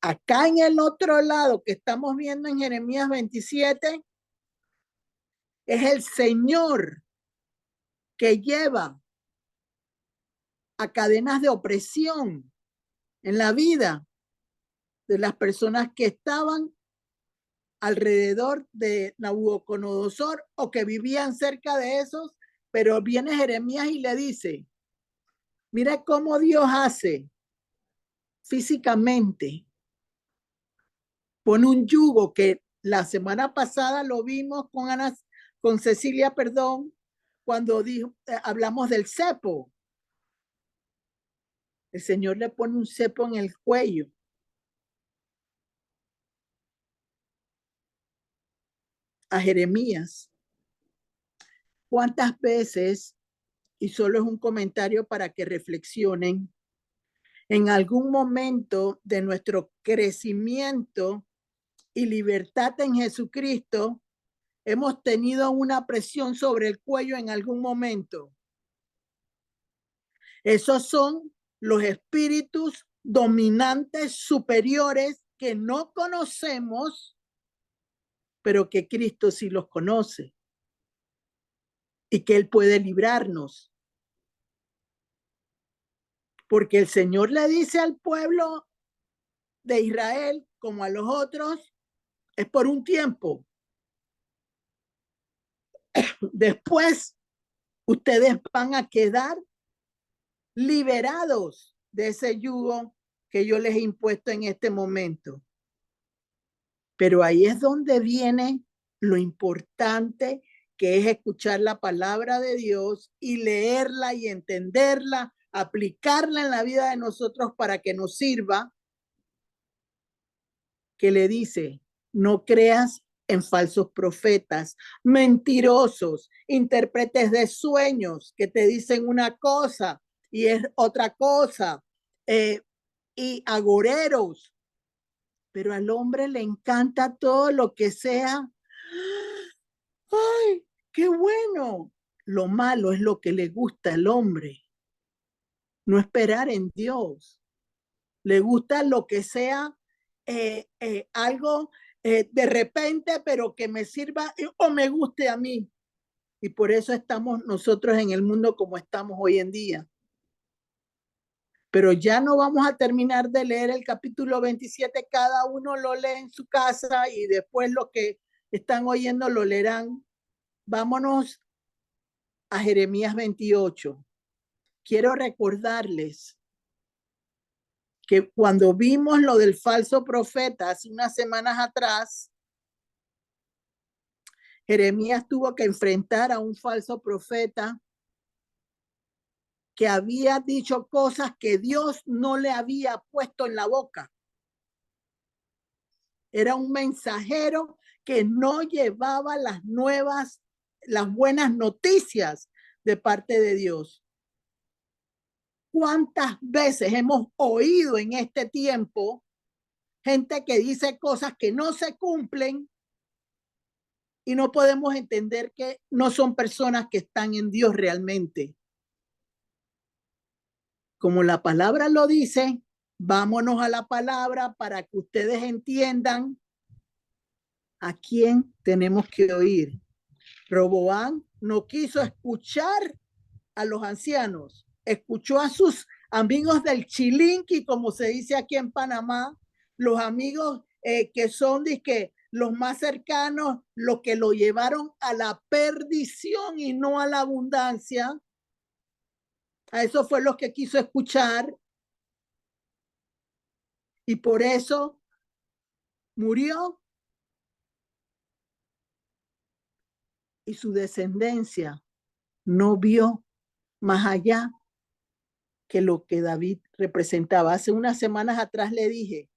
Speaker 2: Acá en el otro lado que estamos viendo en Jeremías 27, es el Señor que lleva a cadenas de opresión en la vida de las personas que estaban alrededor de Nabucodonosor o que vivían cerca de esos, pero viene Jeremías y le dice, mira cómo Dios hace físicamente, pone un yugo que La semana pasada lo vimos con Cecilia, perdón, cuando hablamos del cepo. El Señor le pone un cepo en el cuello. A Jeremías. ¿Cuántas veces, y solo es un comentario para que reflexionen, en algún momento de nuestro crecimiento y libertad en Jesucristo, hemos tenido una presión sobre el cuello en algún momento? Esos son los espíritus dominantes superiores que no conocemos, pero que Cristo sí los conoce y que Él puede librarnos. Porque el Señor le dice al pueblo de Israel, como a los otros, es por un tiempo. Después, ustedes van a quedar liberados de ese yugo que yo les he impuesto en este momento. Pero ahí es donde viene lo importante, que es escuchar la palabra de Dios y leerla y entenderla, aplicarla en la vida de nosotros para que nos sirva, que le dice, no creas en falsos profetas, mentirosos, intérpretes de sueños que te dicen una cosa y es otra cosa, y agoreros. Pero al hombre le encanta todo lo que sea. ¡Ay, qué bueno! Lo malo es lo que le gusta al hombre. No esperar en Dios. Le gusta lo que sea algo de repente, pero que me sirva o me guste a mí. Y por eso estamos nosotros en el mundo como estamos hoy en día. Pero ya no vamos a terminar de leer el capítulo 27, cada uno lo lee en su casa y después los que están oyendo lo leerán. Vámonos a Jeremías 28. Quiero recordarles que cuando vimos lo del falso profeta hace unas semanas atrás, Jeremías tuvo que enfrentar a un falso profeta que había dicho cosas que Dios no le había puesto en la boca. Era un mensajero que no llevaba las buenas noticias de parte de Dios. ¿Cuántas veces hemos oído en este tiempo gente que dice cosas que no se cumplen y no podemos entender que no son personas que están en Dios realmente? Como la palabra lo dice, vámonos a la palabra para que ustedes entiendan a quién tenemos que oír. Roboam no quiso escuchar a los ancianos, escuchó a sus amigos del chilinqui, como se dice aquí en Panamá, los amigos que son los más cercanos, los que lo llevaron a la perdición y no a la abundancia. A eso fue lo que quiso escuchar y por eso murió. Y su descendencia no vio más allá que lo que David representaba. Hace unas semanas atrás le dije,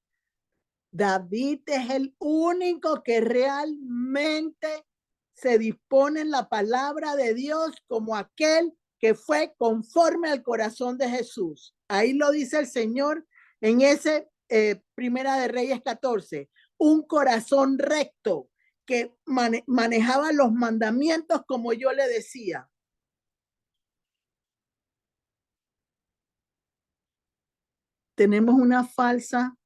Speaker 2: David es el único que realmente se dispone en la palabra de Dios como aquel que fue conforme al corazón de Jesús. Ahí lo dice el Señor en ese Primera de Reyes 14, un corazón recto que manejaba los mandamientos como yo le decía. Tenemos una falsa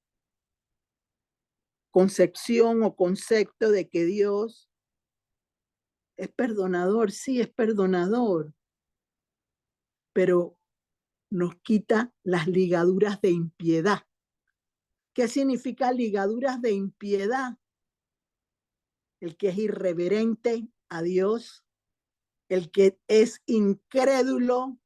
Speaker 2: concepción o concepto de que Dios es perdonador. Sí, es perdonador, pero nos quita las ligaduras de impiedad. ¿Qué significa ligaduras de impiedad? El que es irreverente a Dios, el que es incrédulo,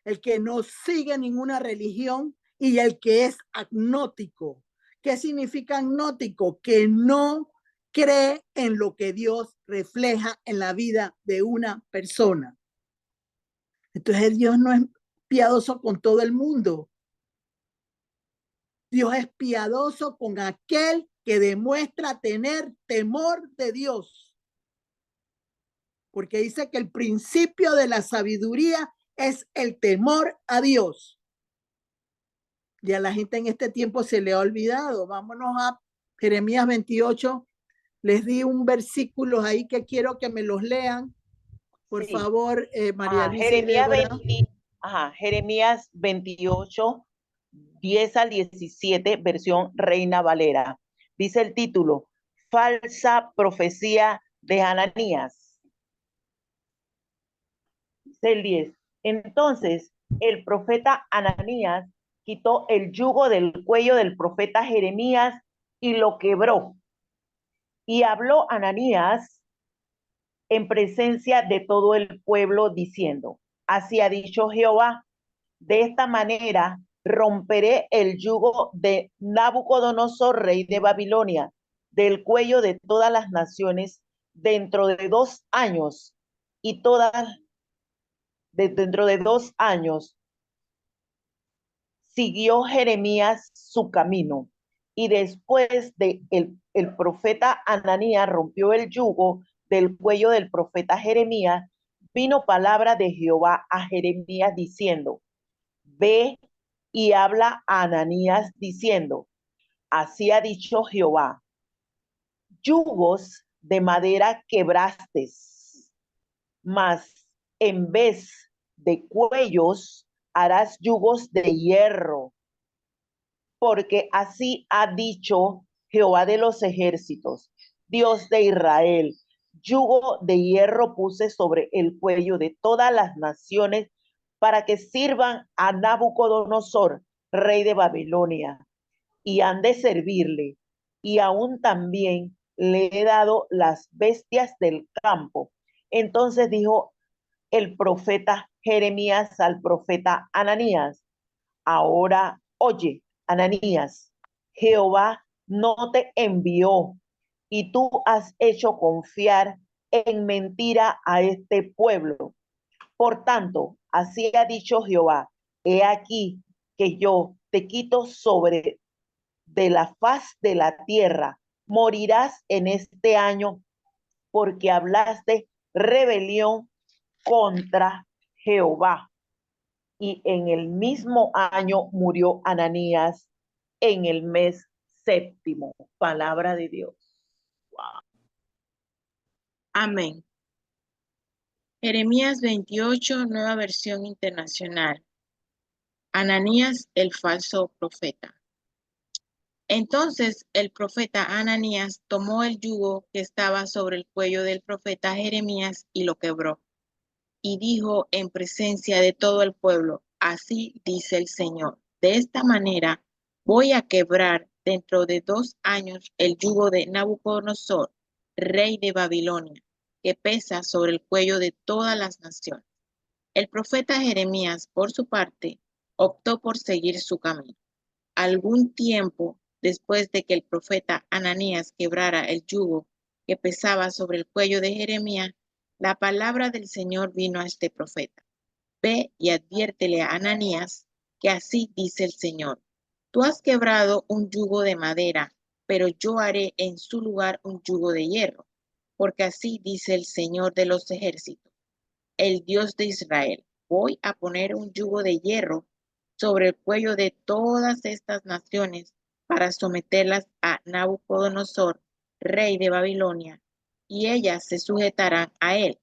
Speaker 2: el que no sigue ninguna religión y el que es agnóstico. ¿Qué significa agnóstico? Que no cree en lo que Dios refleja en la vida de una persona. Entonces Dios no es piadoso con todo el mundo. Dios es piadoso con aquel que demuestra tener temor de Dios. Porque dice que el principio de la sabiduría es el temor a Dios. Y a la gente en este tiempo se le ha olvidado. Vámonos a Jeremías 28. Les di un versículo ahí que quiero que me los lean. Por favor, María Luisa y Débora.
Speaker 1: Jeremías 28, 10 al 17, versión Reina Valera. Dice el título, falsa profecía de Ananías. Dice el 10. Entonces, el profeta Ananías quitó el yugo del cuello del profeta Jeremías y lo quebró. Y habló Ananías en presencia de todo el pueblo diciendo, así ha dicho Jehová, de esta manera romperé el yugo de Nabucodonosor, rey de Babilonia, del cuello de todas las naciones dentro de 2 años, y dentro de 2 años siguió Jeremías su camino, y después de el profeta Ananías rompió el yugo del cuello del profeta Jeremías, vino palabra de Jehová a Jeremías diciendo, ve y habla a Ananías diciendo, así ha dicho Jehová, yugos de madera quebraste, mas en vez de cuellos harás yugos de hierro, porque así ha dicho Jehová de los ejércitos, Dios de Israel, yugo de hierro puse sobre el cuello de todas las naciones para que sirvan a Nabucodonosor, rey de Babilonia, y han de servirle, y aún también le he dado las bestias del campo. Entonces dijo el profeta Jeremías al profeta Ananías, ahora oye, Ananías, Jehová no te envió y tú has hecho confiar en mentira a este pueblo. Por tanto, así ha dicho Jehová, he aquí que yo te quito sobre de la faz de la tierra, morirás en este año porque hablaste rebelión contra Jehová. Y en el mismo año murió Ananías en el mes 7. Palabra de Dios. Wow.
Speaker 3: Amén. Jeremías 28, nueva versión internacional. Ananías, el falso profeta. Entonces el profeta Ananías tomó el yugo que estaba sobre el cuello del profeta Jeremías y lo quebró. Y dijo en presencia de todo el pueblo, así dice el Señor, de esta manera voy a quebrar dentro de 2 años el yugo de Nabucodonosor, rey de Babilonia, que pesa sobre el cuello de todas las naciones. El profeta Jeremías, por su parte, optó por seguir su camino. Algún tiempo después de que el profeta Ananías quebrara el yugo que pesaba sobre el cuello de Jeremías, la palabra del Señor vino a este profeta. Ve y adviértele a Ananías que así dice el Señor. Tú has quebrado un yugo de madera, pero yo haré en su lugar un yugo de hierro, porque así dice el Señor de los ejércitos, el Dios de Israel. Voy a poner un yugo de hierro sobre el cuello de todas estas naciones para someterlas a Nabucodonosor, rey de Babilonia, y ellas se sujetarán a él.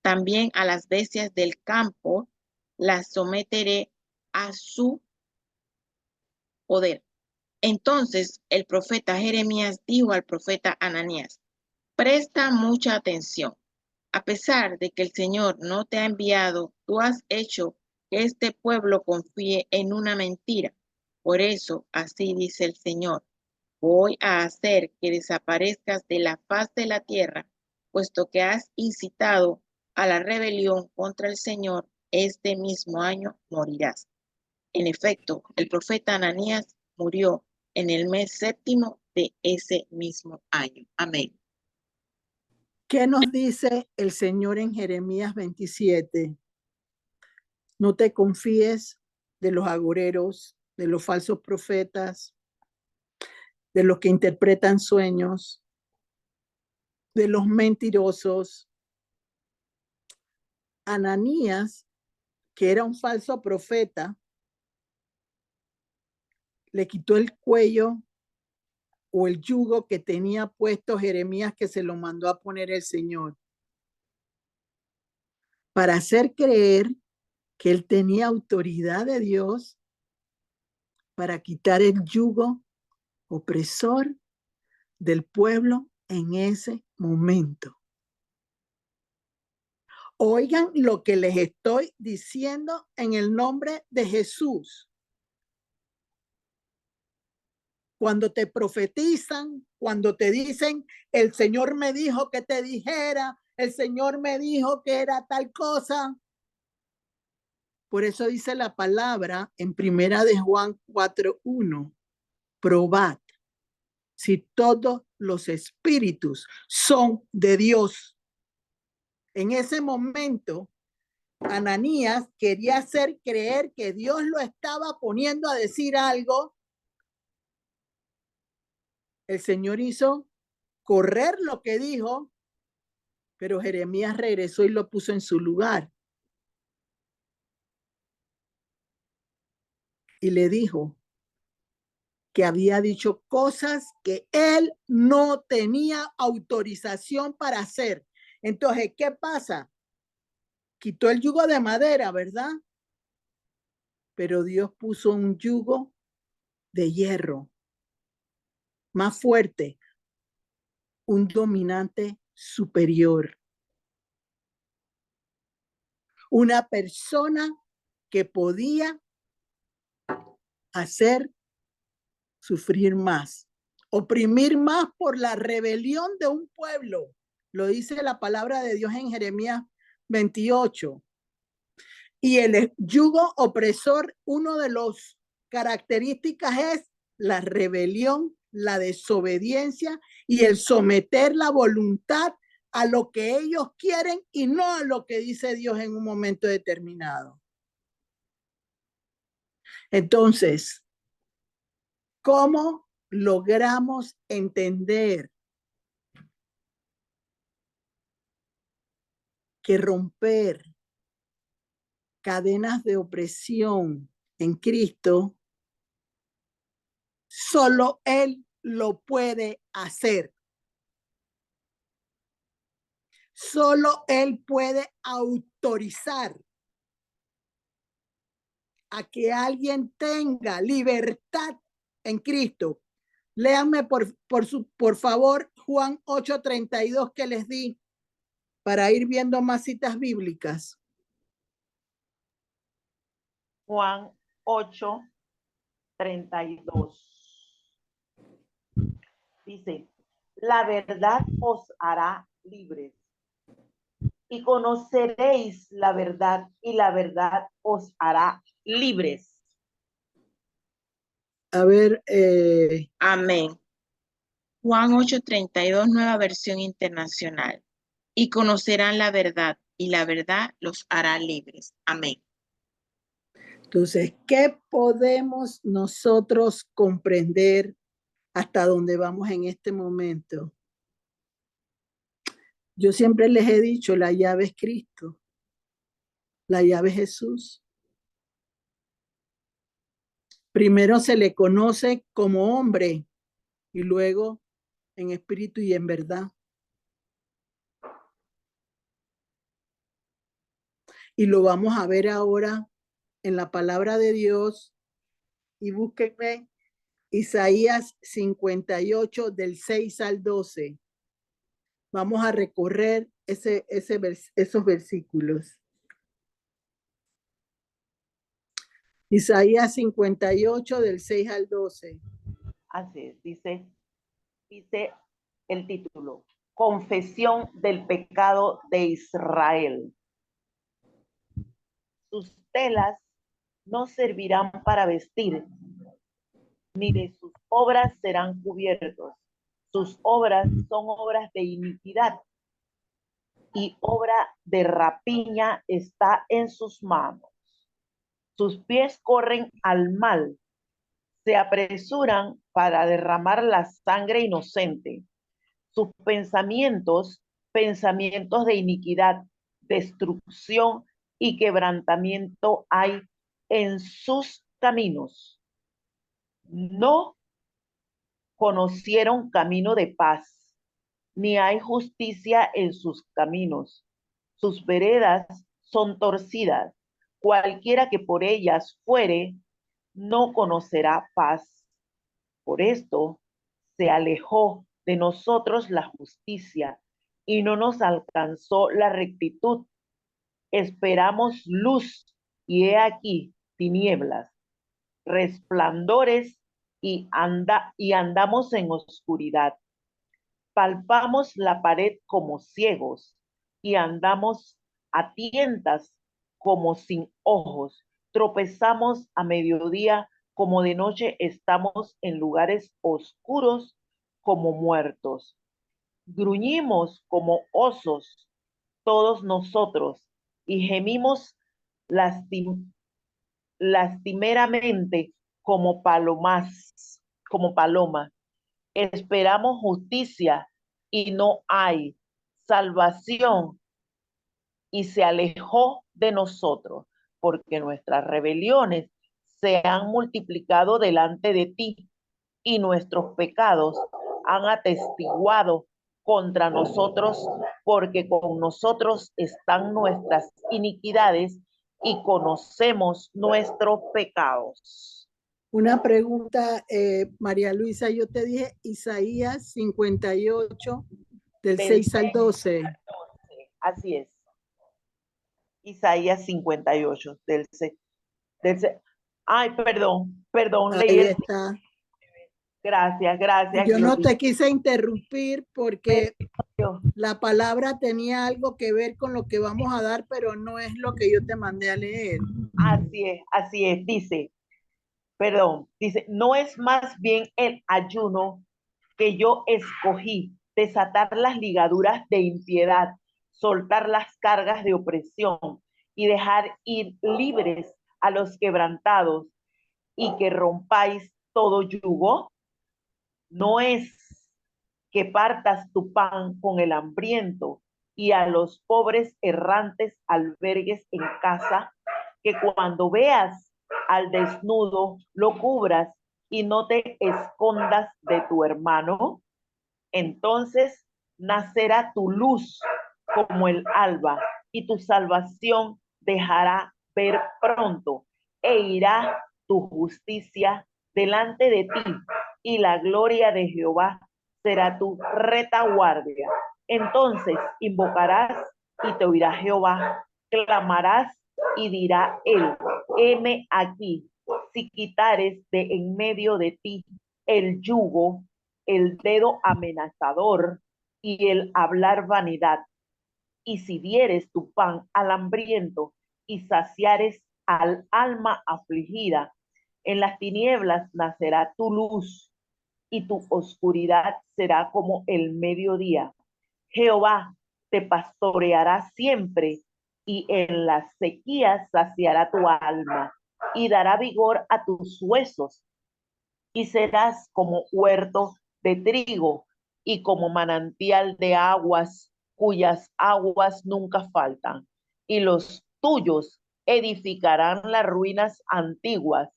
Speaker 3: También a las bestias del campo las someteré a su poder. Entonces el profeta Jeremías dijo al profeta Ananías, presta mucha atención. A pesar de que el Señor no te ha enviado, tú has hecho que este pueblo confíe en una mentira. Por eso, así dice el Señor, voy a hacer que desaparezcas de la faz de la tierra, puesto que has incitado a la rebelión contra el Señor, este mismo año morirás. En efecto, el profeta Ananías murió en el mes 7 de ese mismo año. Amén.
Speaker 2: ¿Qué nos dice el Señor en Jeremías 27? No te confíes de los agoreros, de los falsos profetas, de los que interpretan sueños, de los mentirosos. Ananías, que era un falso profeta, le quitó el cuello o el yugo que tenía puesto Jeremías, que se lo mandó a poner el Señor, para hacer creer que él tenía autoridad de Dios para quitar el yugo opresor del pueblo en ese momento. Oigan lo que les estoy diciendo en el nombre de Jesús. Cuando te profetizan, cuando te dicen, el Señor me dijo que te dijera, el Señor me dijo que era tal cosa. Por eso dice la palabra en primera de Juan 4:1, probad si todos los espíritus son de Dios. En ese momento, Ananías quería hacer creer que Dios lo estaba poniendo a decir algo. El Señor hizo correr lo que dijo, pero Jeremías regresó y lo puso en su lugar. Y le dijo que había dicho cosas que él no tenía autorización para hacer. Entonces, ¿qué pasa? Quitó el yugo de madera, ¿verdad? Pero Dios puso un yugo de hierro más fuerte, un dominante superior, una persona que podía hacer sufrir más, oprimir más por la rebelión de un pueblo. Lo dice la palabra de Dios en Jeremías 28. Y el yugo opresor, uno de las características es la rebelión, la desobediencia y el someter la voluntad a lo que ellos quieren y no a lo que dice Dios en un momento determinado. Entonces, ¿cómo logramos entender que romper cadenas de opresión en Cristo, solo Él lo puede hacer? Solo Él puede autorizar a que alguien tenga libertad en Cristo. Léanme por favor Juan 8:32 que les di para ir viendo más citas bíblicas.
Speaker 1: Juan 8:32. Dice, la verdad os hará libres y conoceréis la verdad y la verdad os hará libres.
Speaker 2: A ver,
Speaker 3: Amén. Juan 8:32, nueva versión internacional. Y conocerán la verdad, y la verdad los hará libres. Amén.
Speaker 2: Entonces, ¿qué podemos nosotros comprender hasta dónde vamos en este momento? Yo siempre les he dicho, la llave es Cristo, la llave es Jesús. Primero se le conoce como hombre y luego en espíritu y en verdad. Y lo vamos a ver ahora en la palabra de Dios. Y búsquenme Isaías 58 del 6 al 12. Vamos a recorrer esos versículos. Isaías 58 del 6 al 12.
Speaker 1: Así es, dice el título, Confesión del pecado de Israel. Sus telas no servirán para vestir, ni de sus obras serán cubiertos. Sus obras son obras de iniquidad, y obra de rapiña está en sus manos. Sus pies corren al mal, se apresuran para derramar la sangre inocente. Sus pensamientos, pensamientos de iniquidad, destrucción y quebrantamiento hay en sus caminos. No conocieron camino de paz, ni hay justicia en sus caminos. Sus veredas son torcidas. Cualquiera que por ellas fuere, no conocerá paz. Por esto se alejó de nosotros la justicia y no nos alcanzó la rectitud. Esperamos luz y he aquí tinieblas, resplandores y andamos en oscuridad. Palpamos la pared como ciegos y andamos a tientas como sin ojos. Tropezamos a mediodía como de noche, estamos en lugares oscuros como muertos. Gruñimos como osos todos nosotros y gemimos lastimeramente como paloma. Esperamos justicia y no hay salvación, y se alejó de nosotros, porque nuestras rebeliones se han multiplicado delante de ti y nuestros pecados han atestiguado contra nosotros, porque con nosotros están nuestras iniquidades y conocemos nuestros pecados.
Speaker 2: Una pregunta, María Luisa, yo te dije Isaías 58, del 6 al 12.
Speaker 1: Así es. Isaías 58, ay, perdón,
Speaker 2: Ahí
Speaker 1: leí
Speaker 2: está.
Speaker 1: Gracias.
Speaker 2: Yo no te quise interrumpir porque la palabra tenía algo que ver con lo que vamos a dar, pero no es lo que yo te mandé a leer.
Speaker 1: Así es, dice, no es más bien el ayuno que yo escogí, desatar las ligaduras de impiedad, soltar las cargas de opresión y dejar ir libres a los quebrantados, y que rompáis todo yugo. No es que partas tu pan con el hambriento y a los pobres errantes albergues en casa, que cuando veas al desnudo lo cubras y no te escondas de tu hermano. Entonces nacerá tu luz como el alba y tu salvación dejará ver pronto, e irá tu justicia delante de ti, y la gloria de Jehová será tu retaguardia. Entonces invocarás y te oirá Jehová, clamarás y dirá él: heme aquí. Si quitares de en medio de ti el yugo, el dedo amenazador y el hablar vanidad, y si dieres tu pan al hambriento y saciares al alma afligida, en las tinieblas nacerá tu luz y tu oscuridad será como el mediodía. Jehová te pastoreará siempre, y en las sequías saciará tu alma y dará vigor a tus huesos, y serás como huerto de trigo y como manantial de aguas, cuyas aguas nunca faltan. Y los tuyos edificarán las ruinas antiguas,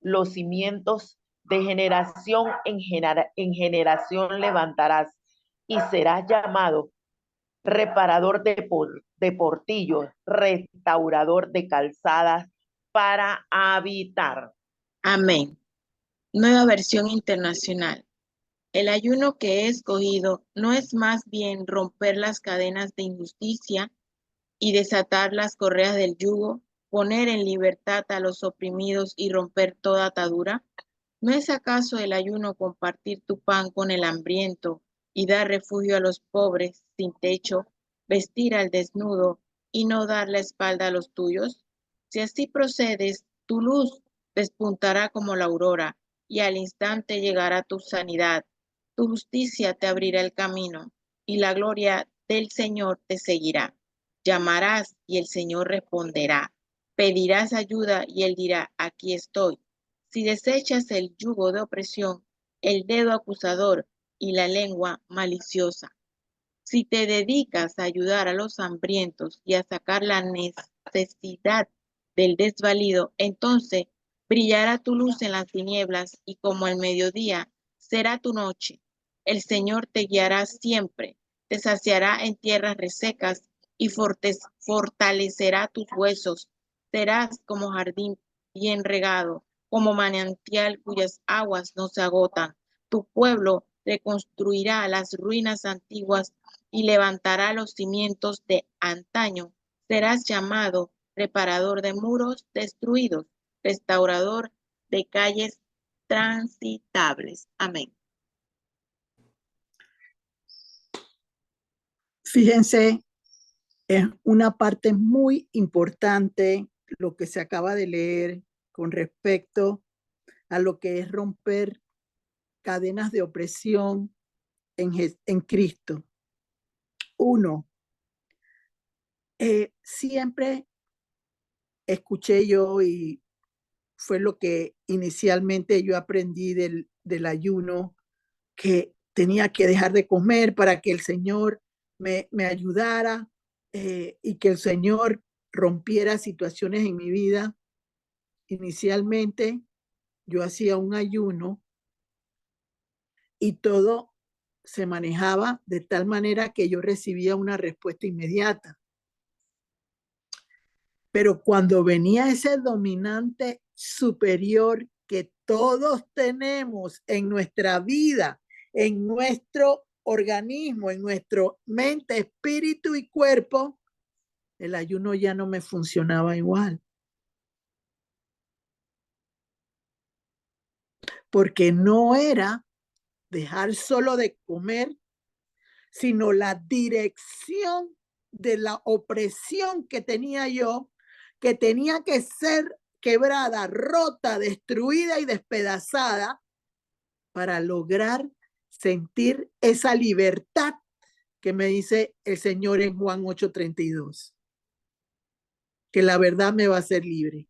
Speaker 1: los cimientos de generación en generación levantarás, y serás llamado reparador de portillos, restaurador de calzadas para habitar.
Speaker 3: Amén. Nueva versión internacional. El ayuno que he escogido no es más bien romper las cadenas de injusticia y desatar las correas del yugo, poner en libertad a los oprimidos y romper toda atadura. ¿No es acaso el ayuno compartir tu pan con el hambriento y dar refugio a los pobres sin techo, vestir al desnudo y no dar la espalda a los tuyos? Si así procedes, tu luz despuntará como la aurora y al instante llegará tu sanidad. Tu justicia te abrirá el camino y la gloria del Señor te seguirá. Llamarás y el Señor responderá. Pedirás ayuda y Él dirá, aquí estoy. Si desechas el yugo de opresión, el dedo acusador y la lengua maliciosa, si te dedicas a ayudar a los hambrientos y a sacar la necesidad del desvalido, entonces brillará tu luz en las tinieblas y como el mediodía será tu noche. El Señor te guiará siempre, te saciará en tierras resecas y fortalecerá tus huesos. Serás como jardín bien regado, como manantial cuyas aguas no se agotan. Tu pueblo reconstruirá las ruinas antiguas y levantará los cimientos de antaño. Serás llamado reparador de muros destruidos, restaurador de calles transitables. Amén.
Speaker 2: Fíjense, es una parte muy importante lo que se acaba de leer con respecto a lo que es romper cadenas de opresión en Cristo. Uno, siempre escuché yo y fue lo que inicialmente yo aprendí del ayuno, que tenía que dejar de comer para que el Señor me ayudara y que el Señor rompiera situaciones en mi vida. Inicialmente yo hacía un ayuno y todo se manejaba de tal manera que yo recibía una respuesta inmediata. Pero cuando venía ese dominante superior que todos tenemos en nuestra vida, en nuestro organismo, en nuestro mente, espíritu y cuerpo, el ayuno ya no me funcionaba igual. Porque no era dejar solo de comer, sino la dirección de la opresión que tenía yo, que tenía que ser quebrada, rota, destruida y despedazada para lograr sentir esa libertad que me dice el Señor en Juan 8:32, que la verdad me va a hacer libre.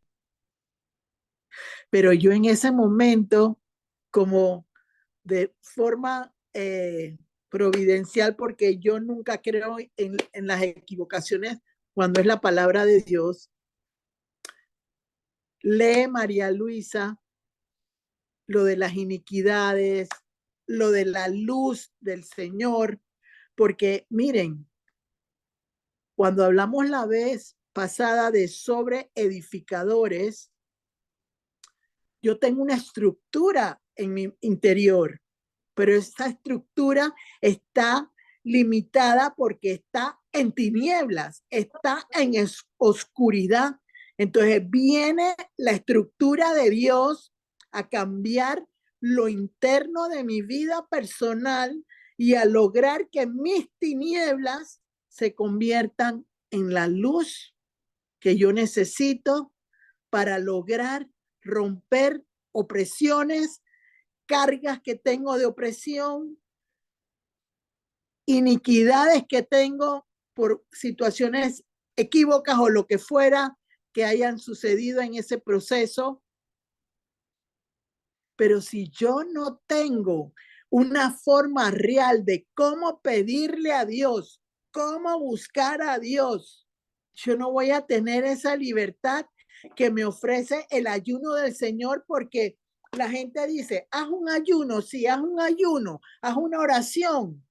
Speaker 2: Pero yo en ese momento, como de forma providencial, porque yo nunca creo en las equivocaciones cuando es la palabra de Dios, lee María Luisa lo de las iniquidades, lo de la luz del Señor, porque miren, cuando hablamos la vez pasada de sobre edificadores, yo tengo una estructura en mi interior, pero esa estructura está limitada porque está en tinieblas, está en oscuridad. Entonces viene la estructura de Dios a cambiar lo interno de mi vida personal y a lograr que mis tinieblas se conviertan en la luz que yo necesito para lograr romper opresiones, cargas que tengo de opresión, iniquidades que tengo por situaciones equívocas o lo que fuera que hayan sucedido en ese proceso. Pero si yo no tengo una forma real de cómo pedirle a Dios, cómo buscar a Dios, yo no voy a tener esa libertad que me ofrece el ayuno del Señor, porque la gente dice, haz un ayuno, sí, haz un ayuno, haz una oración,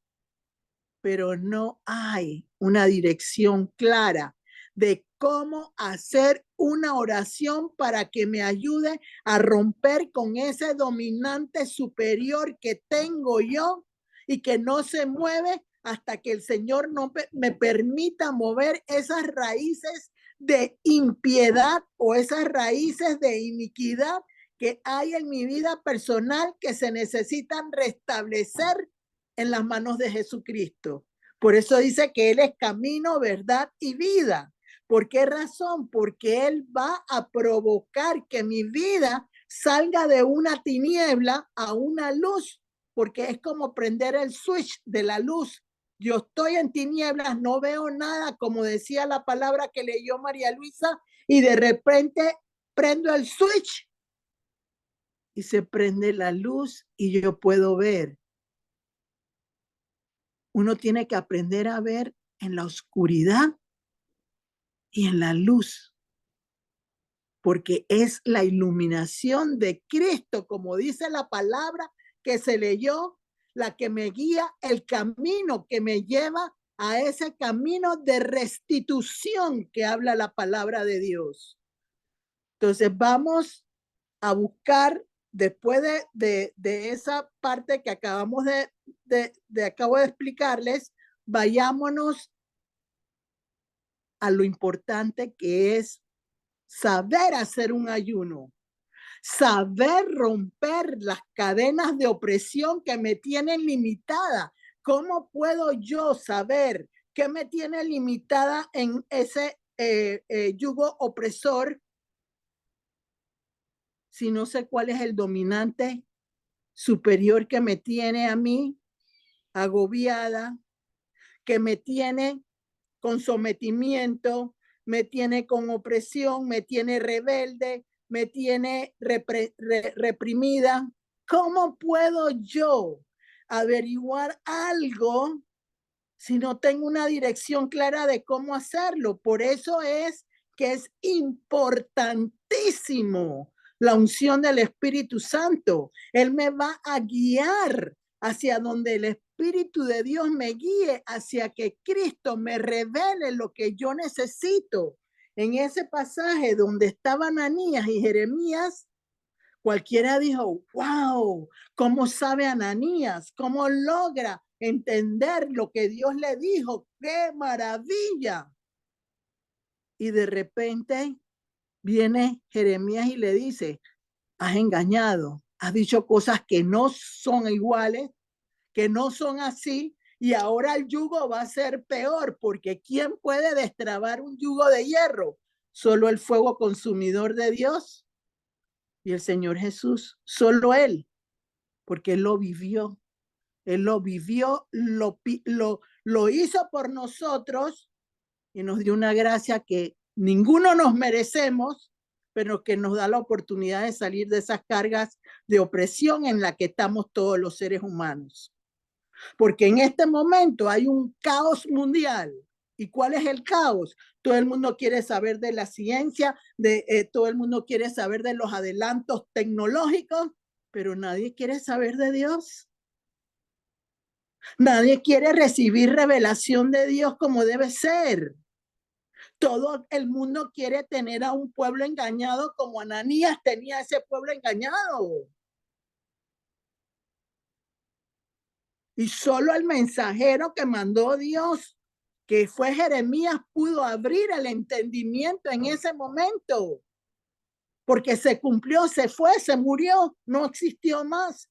Speaker 2: pero no hay una dirección clara de cómo hacer una oración para que me ayude a romper con ese dominante superior que tengo yo y que no se mueve hasta que el Señor no me permita mover esas raíces de impiedad o esas raíces de iniquidad que hay en mi vida personal que se necesitan restablecer en las manos de Jesucristo. Por eso dice que Él es camino, verdad y vida. ¿Por qué razón? Porque Él va a provocar que mi vida salga de una tiniebla a una luz, porque es como prender el switch de la luz. Yo estoy en tinieblas, no veo nada, como decía la palabra que leyó María Luisa, y de repente prendo el switch y se prende la luz y yo puedo ver. Uno tiene que aprender a ver en la oscuridad y en la luz, porque es la iluminación de Cristo, como dice la palabra que se leyó, la que me guía, el camino que me lleva a ese camino de restitución que habla la palabra de Dios. Entonces vamos a buscar, después de esa parte que acabamos acabo de explicarles, vayámonos a lo importante que es saber hacer un ayuno, saber romper las cadenas de opresión que me tienen limitada. ¿Cómo puedo yo saber qué me tiene limitada en ese yugo opresor si no sé cuál es el dominante superior que me tiene a mí agobiada, que me tiene con sometimiento, me tiene con opresión, me tiene rebelde, me tiene reprimida? ¿Cómo puedo yo averiguar algo si no tengo una dirección clara de cómo hacerlo? Por eso es que es importantísimo la unción del Espíritu Santo. Él me va a guiar hacia donde el Espíritu de Dios me guíe, hacia que Cristo me revele lo que yo necesito. En ese pasaje donde estaban Ananías y Jeremías, cualquiera dijo, wow, ¿cómo sabe Ananías? ¿Cómo logra entender lo que Dios le dijo? ¡Qué maravilla! Y de repente viene Jeremías y le dice, has engañado, has dicho cosas que no son iguales, que no son así, y ahora el yugo va a ser peor, porque ¿quién puede destrabar un yugo de hierro? Solo el fuego consumidor de Dios y el Señor Jesús, solo Él, porque Él lo vivió. Él lo vivió, lo hizo por nosotros y nos dio una gracia que ninguno nos merecemos, pero que nos da la oportunidad de salir de esas cargas de opresión en la que estamos todos los seres humanos. Porque en este momento hay un caos mundial. ¿Y cuál es el caos? Todo el mundo quiere saber de la ciencia, todo el mundo quiere saber de los adelantos tecnológicos, pero nadie quiere saber de Dios. Nadie quiere recibir revelación de Dios como debe ser. Todo el mundo quiere tener a un pueblo engañado como Ananías tenía ese pueblo engañado. Y solo el mensajero que mandó Dios, que fue Jeremías, pudo abrir el entendimiento en ese momento. Porque se cumplió, se fue, se murió, no existió más.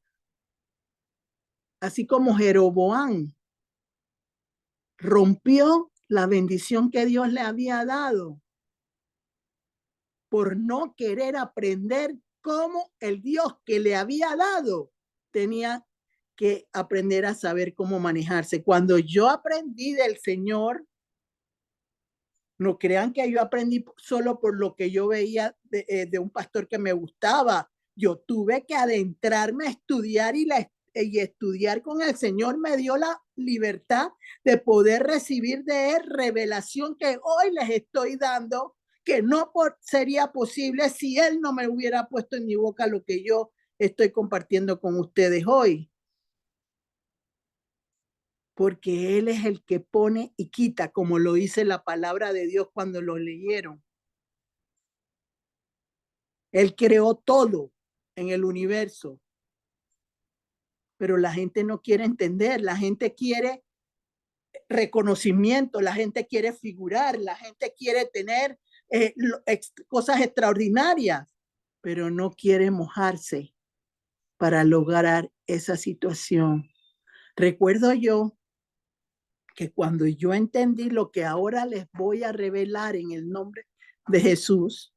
Speaker 2: Así como Jeroboam rompió la bendición que Dios le había dado por no querer aprender cómo el Dios que le había dado tenía que aprender a saber cómo manejarse. Cuando yo aprendí del Señor, no crean que yo aprendí solo por lo que yo veía de un pastor que me gustaba. Yo tuve que adentrarme a estudiar y estudiar con el Señor me dio la libertad de poder recibir de Él revelación que hoy les estoy dando, que no sería posible si Él no me hubiera puesto en mi boca lo que yo estoy compartiendo con ustedes hoy. Porque Él es el que pone y quita, como lo dice la palabra de Dios cuando lo leyeron. Él creó todo en el universo, pero la gente no quiere entender, la gente quiere reconocimiento, la gente quiere figurar, la gente quiere tener cosas extraordinarias, pero no quiere mojarse para lograr esa situación. Recuerdo yo que cuando yo entendí lo que ahora les voy a revelar en el nombre de Jesús,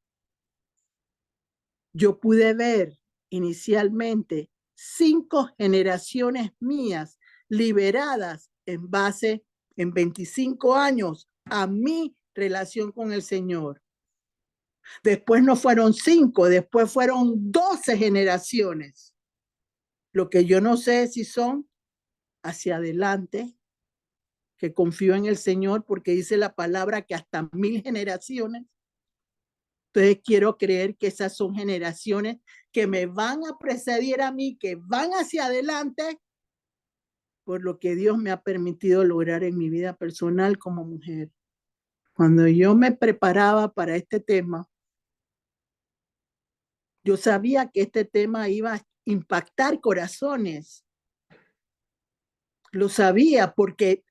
Speaker 2: yo pude ver inicialmente 5 generaciones mías liberadas en base en 25 años a mi relación con el Señor. Después no fueron 5, después fueron 12 generaciones. Lo que yo no sé si son hacia adelante, que confío en el Señor porque dice la palabra que hasta 1000 generaciones. Entonces quiero creer que esas son generaciones que me van a preceder a mí, que van hacia adelante por lo que Dios me ha permitido lograr en mi vida personal como mujer. Cuando yo me preparaba para este tema, yo sabía que este tema iba a impactar corazones. Lo sabía porque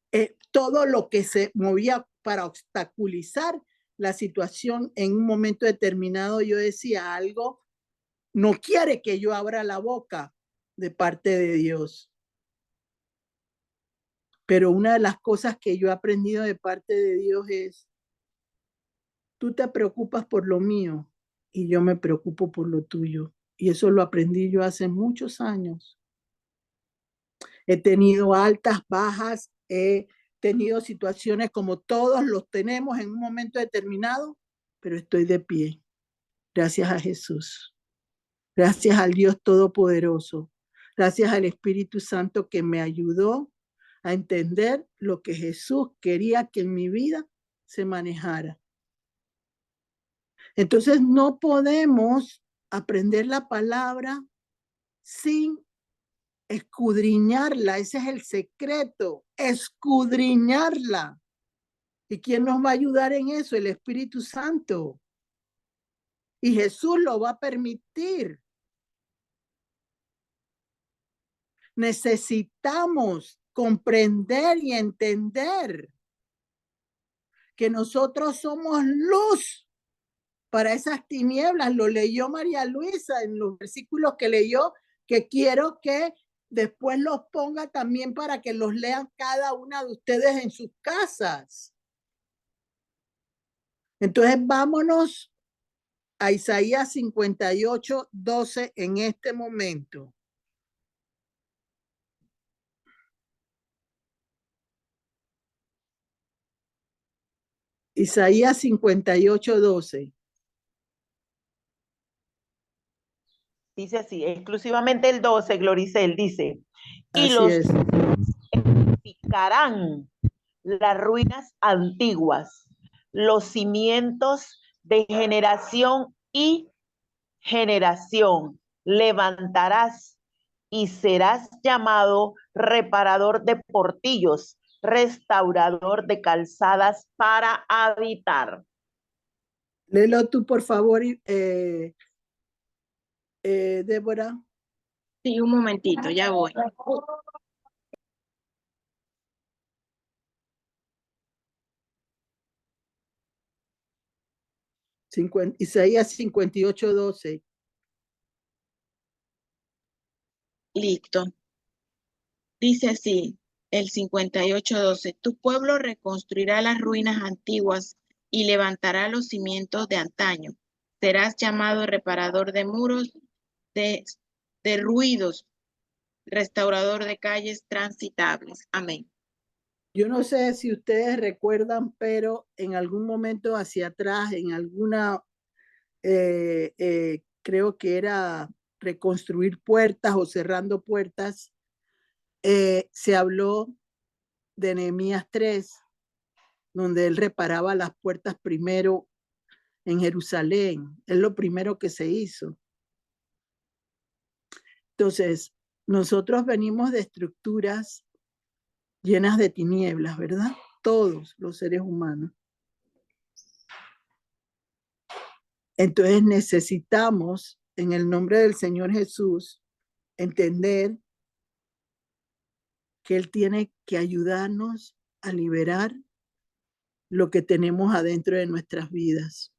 Speaker 2: todo lo que se movía para obstaculizar la situación en un momento determinado, yo decía algo, no quiere que yo abra la boca de parte de Dios. Pero una de las cosas que yo he aprendido de parte de Dios es, tú te preocupas por lo mío y yo me preocupo por lo tuyo. Y eso lo aprendí yo hace muchos años. He tenido altas, bajas, he tenido situaciones como todos los tenemos en un momento determinado, pero estoy de pie. Gracias a Jesús. Gracias al Dios Todopoderoso. Gracias al Espíritu Santo que me ayudó a entender lo que Jesús quería que en mi vida se manejara. Entonces no podemos aprender la palabra sin escudriñarla. Ese es el secreto, escudriñarla. ¿Y quién nos va a ayudar en eso? El Espíritu Santo. Y Jesús lo va a permitir. Necesitamos comprender y entender que nosotros somos luz para esas tinieblas. Lo leyó María Luisa en los versículos que leyó, que quiero que después los ponga también para que los lean cada una de ustedes en sus casas. Entonces vámonos a Isaías 58:12 en este momento. Isaías 58:12.
Speaker 1: Dice así, exclusivamente el 12, Gloricel, dice, y
Speaker 2: Así
Speaker 1: los
Speaker 2: es.
Speaker 1: edificarán las ruinas antiguas, los cimientos de generación y generación. Levantarás y serás llamado reparador de portillos, restaurador de calzadas para habitar.
Speaker 2: Léelo tú, por favor, Débora.
Speaker 3: Sí, un momentito, ya voy.
Speaker 2: Isaías 58:12.
Speaker 3: Listo. Dice así, el 58:12, tu pueblo reconstruirá las ruinas antiguas y levantará los cimientos de antaño. Serás llamado reparador de muros, de ruidos, restaurador de calles transitables. Amén.
Speaker 2: Yo no sé si ustedes recuerdan, pero en algún momento hacia atrás, en alguna, creo que era reconstruir puertas o cerrando puertas, se habló de Nehemías 3, donde él reparaba las puertas primero en Jerusalén. Es lo primero que se hizo. Entonces, nosotros venimos de estructuras llenas de tinieblas, ¿verdad? Todos los seres humanos. Entonces necesitamos, en el nombre del Señor Jesús, entender que Él tiene que ayudarnos a liberar lo que tenemos adentro de nuestras vidas.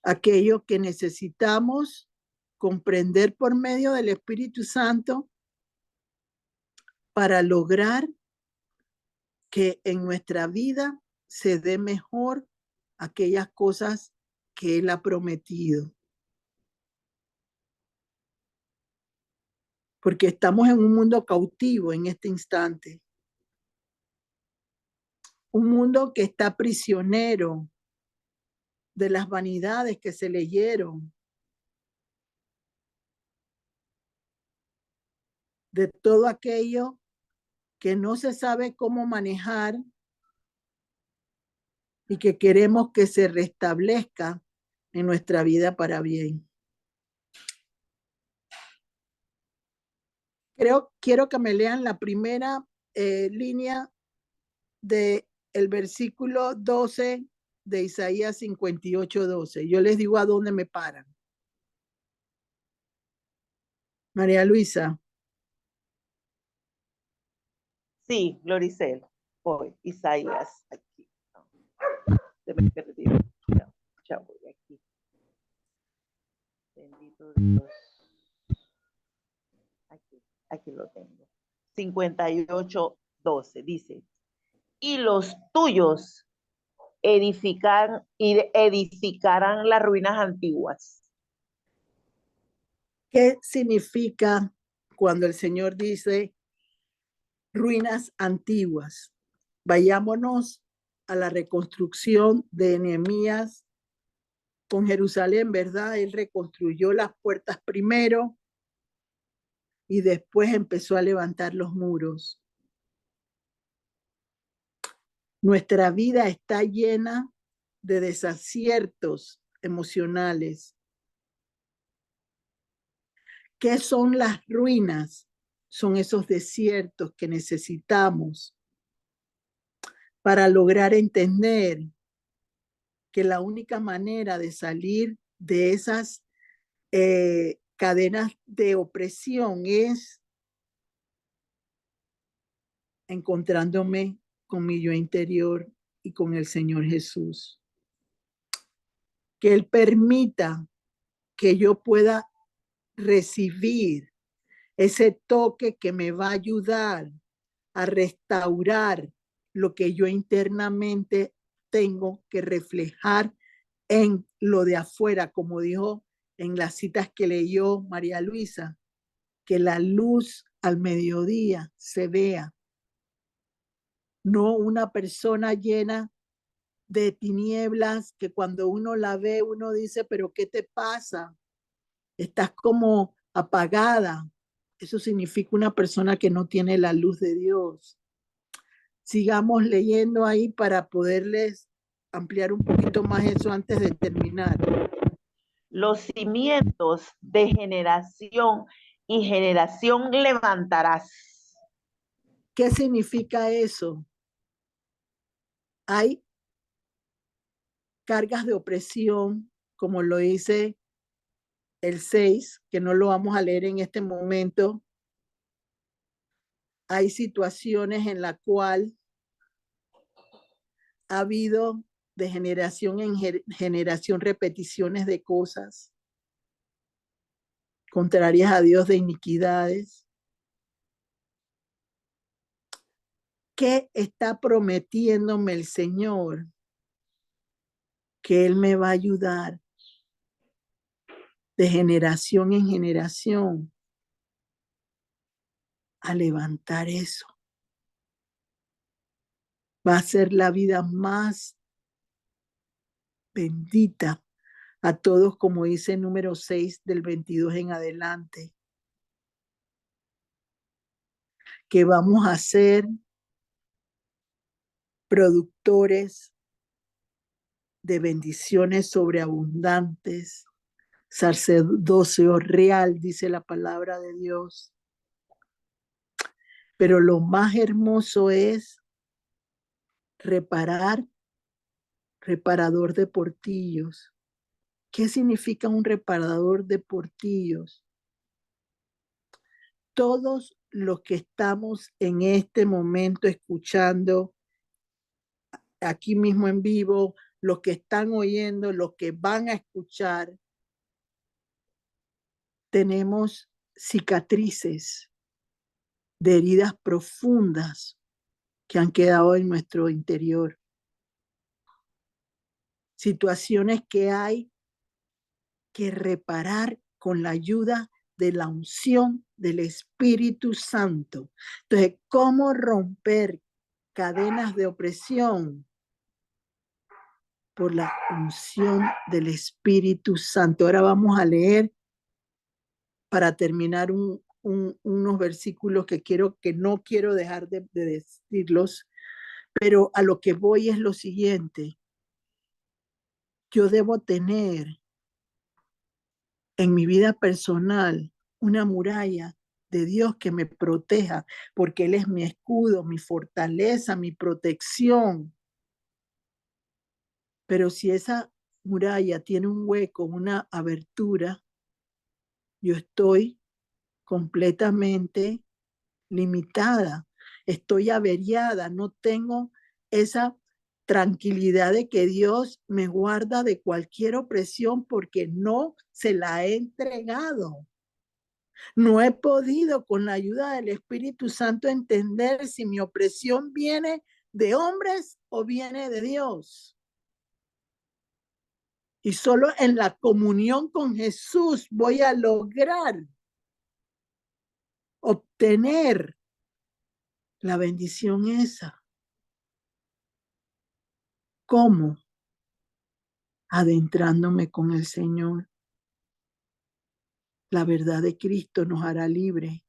Speaker 2: Aquello que necesitamos comprender por medio del Espíritu Santo para lograr que en nuestra vida se dé mejor aquellas cosas que Él ha prometido. porque estamos en un mundo cautivo en este instante. Un mundo que está prisionero de las vanidades que se leyeron, de todo aquello que no se sabe cómo manejar y que queremos que se restablezca en nuestra vida para bien. Quiero que me lean la primera línea del versículo 12 de Isaías 58:12. Yo les digo a dónde me paran. María Luisa.
Speaker 1: Sí, Gloricel. Voy, Isaías, aquí. Se me perdió. Ya voy aquí. Bendito Dios. Aquí lo tengo. 58:12 dice, y los tuyos edificarán las ruinas antiguas.
Speaker 2: ¿Qué significa cuando el Señor dice ruinas antiguas? Vayámonos a la reconstrucción de Nehemías con Jerusalén, ¿verdad? Él reconstruyó las puertas primero y después empezó a levantar los muros. Nuestra vida está llena de desaciertos emocionales. ¿Qué son las ruinas? Son esos desiertos que necesitamos para lograr entender que la única manera de salir de esas cadenas de opresión es encontrándome con mi yo interior y con el Señor Jesús. Que Él permita que yo pueda recibir ese toque que me va a ayudar a restaurar lo que yo internamente tengo que reflejar en lo de afuera, como dijo en las citas que leyó María Luisa, que la luz al mediodía se vea, no una persona llena de tinieblas que cuando uno la ve uno dice, pero ¿qué te pasa? Estás como apagada. Eso significa una persona que no tiene la luz de Dios. Sigamos leyendo ahí para poderles ampliar un poquito más eso antes de terminar.
Speaker 1: Los cimientos de generación y generación levantarás.
Speaker 2: ¿Qué significa eso? Hay cargas de opresión, como lo dice el 6, que no lo vamos a leer en este momento. Hay situaciones en la cual ha habido de generación en generación repeticiones de cosas contrarias a Dios, de iniquidades. ¿Qué está prometiéndome el Señor? Que Él me va a ayudar de generación en generación a levantar eso. Va a ser la vida más bendita a todos, como dice número 6 del 22 en adelante, que vamos a ser productores de bendiciones sobreabundantes, sacerdocio real, dice la palabra de Dios. Pero lo más hermoso es reparador de portillos. ¿Qué significa un reparador de portillos? Todos los que estamos en este momento escuchando aquí mismo en vivo, los que están oyendo, los que van a escuchar, tenemos cicatrices de heridas profundas que han quedado en nuestro interior. Situaciones que hay que reparar con la ayuda de la unción del Espíritu Santo. Entonces, ¿cómo romper cadenas de opresión? Por la unción del Espíritu Santo. Ahora vamos a leer para terminar unos versículos que no quiero dejar de decirlos, pero a lo que voy es lo siguiente. Yo debo tener en mi vida personal una muralla de Dios que me proteja, porque Él es mi escudo, mi fortaleza, mi protección. Pero si esa muralla tiene un hueco, una abertura, yo estoy completamente limitada, estoy averiada, no tengo esa tranquilidad de que Dios me guarda de cualquier opresión porque no se la he entregado. No he podido con la ayuda del Espíritu Santo entender si mi opresión viene de hombres o viene de Dios. Y solo en la comunión con Jesús voy a lograr obtener la bendición esa. ¿Cómo? Adentrándome con el Señor. La verdad de Cristo nos hará libre.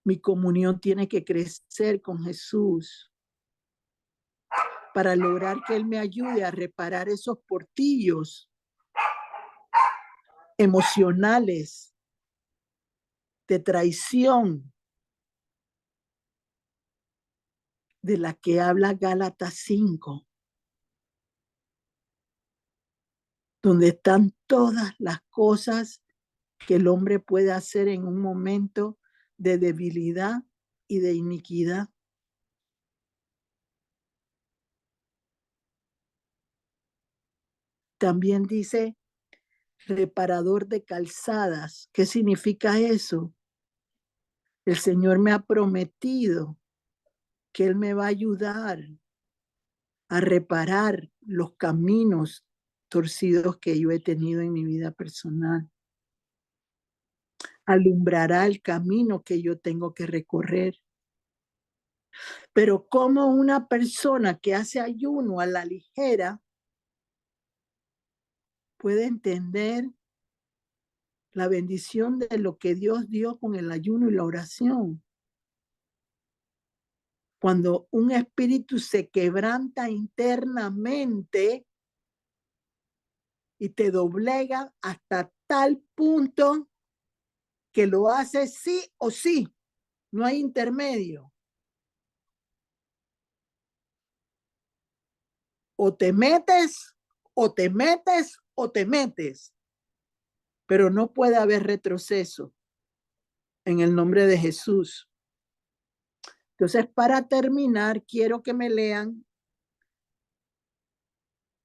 Speaker 2: Mi comunión tiene que crecer con Jesús para lograr que Él me ayude a reparar esos portillos emocionales de traición de la que habla Gálatas 5, donde están todas las cosas que el hombre puede hacer en un momento de debilidad y de iniquidad. También dice reparador de calzadas. ¿Qué significa eso? El Señor me ha prometido que Él me va a ayudar a reparar los caminos torcidos que yo he tenido en mi vida personal. Alumbrará el camino que yo tengo que recorrer. Pero como una persona que hace ayuno a la ligera puede entender la bendición de lo que Dios dio con el ayuno y la oración? Cuando un espíritu se quebranta internamente y te doblega hasta tal punto que lo hace sí o sí, no hay intermedio. O te metes, o te metes, o te metes. Pero no puede haber retroceso en el nombre de Jesús. Entonces, para terminar, quiero que me lean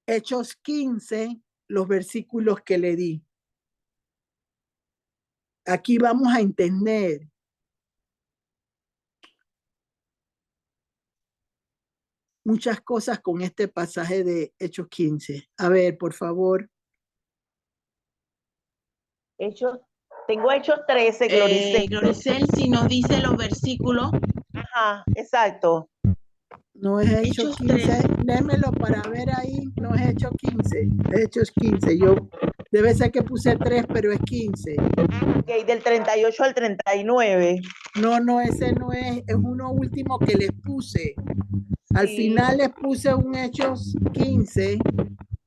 Speaker 2: Hechos 15, los versículos que le di. Aquí vamos a entender muchas cosas con este pasaje de Hechos 15. A ver, por favor.
Speaker 1: Tengo Hechos 13, Gloricel.
Speaker 3: Gloricel, si nos dice los versículos.
Speaker 1: Ajá, exacto.
Speaker 2: No es Hechos 15, lémelo para ver ahí, no es Hechos 15, es Hechos 15. Yo, debe ser que puse 3, pero es 15.
Speaker 1: Ok, del 38 al 39.
Speaker 2: No, ese no es uno último que les puse. Al final les puse un Hechos 15.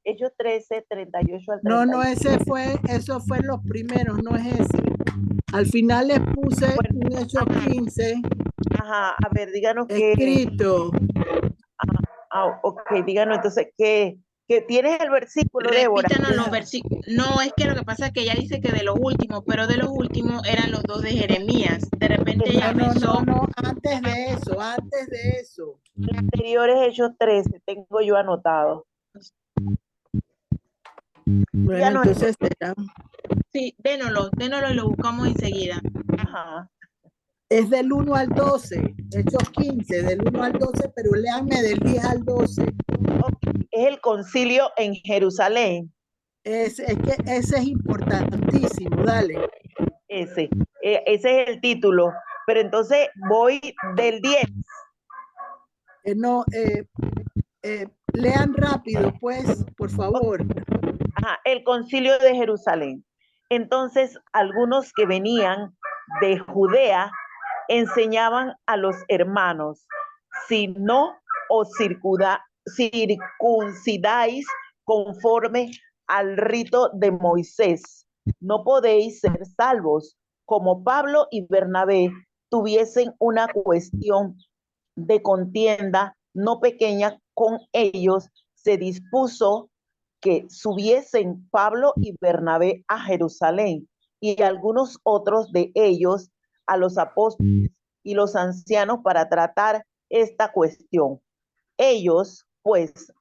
Speaker 1: Hechos 13, 38 al 39.
Speaker 2: No, eso fue los primeros, no es ese. Al final les puse un Hechos 15.
Speaker 1: Ajá, a ver, díganos
Speaker 2: escrito.
Speaker 1: Ok, díganos entonces que tienes el versículo, Débora.
Speaker 3: Repítanos los versículos. No, es que lo que pasa es que ella dice que de los últimos, pero de los últimos eran los 2 de Jeremías. De repente ella pensó.
Speaker 2: No, antes de eso.
Speaker 1: El anterior es Hechos 13, tengo yo anotado.
Speaker 2: Bueno, entonces será.
Speaker 3: Sí, dénoslo y lo buscamos enseguida.
Speaker 1: Ajá.
Speaker 2: Es del 1 al 12, Hechos 15, del 1 al 12, pero léanme del 10 al 12.
Speaker 1: Okay. Es el concilio en Jerusalén.
Speaker 2: Es que ese es importantísimo, dale.
Speaker 1: Ese es el título. Pero entonces voy del 10.
Speaker 2: No, lean rápido, pues, por favor.
Speaker 1: Ajá, el concilio de Jerusalén. Entonces, algunos que venían de Judea enseñaban a los hermanos, si no os circuncidáis conforme al rito de Moisés, no podéis ser salvos. Como Pablo y Bernabé tuviesen una cuestión de contienda no pequeña con ellos, se dispuso que subiesen Pablo y Bernabé a Jerusalén y algunos otros de ellos a los apóstoles y los ancianos para tratar esta cuestión. Ellos, pues,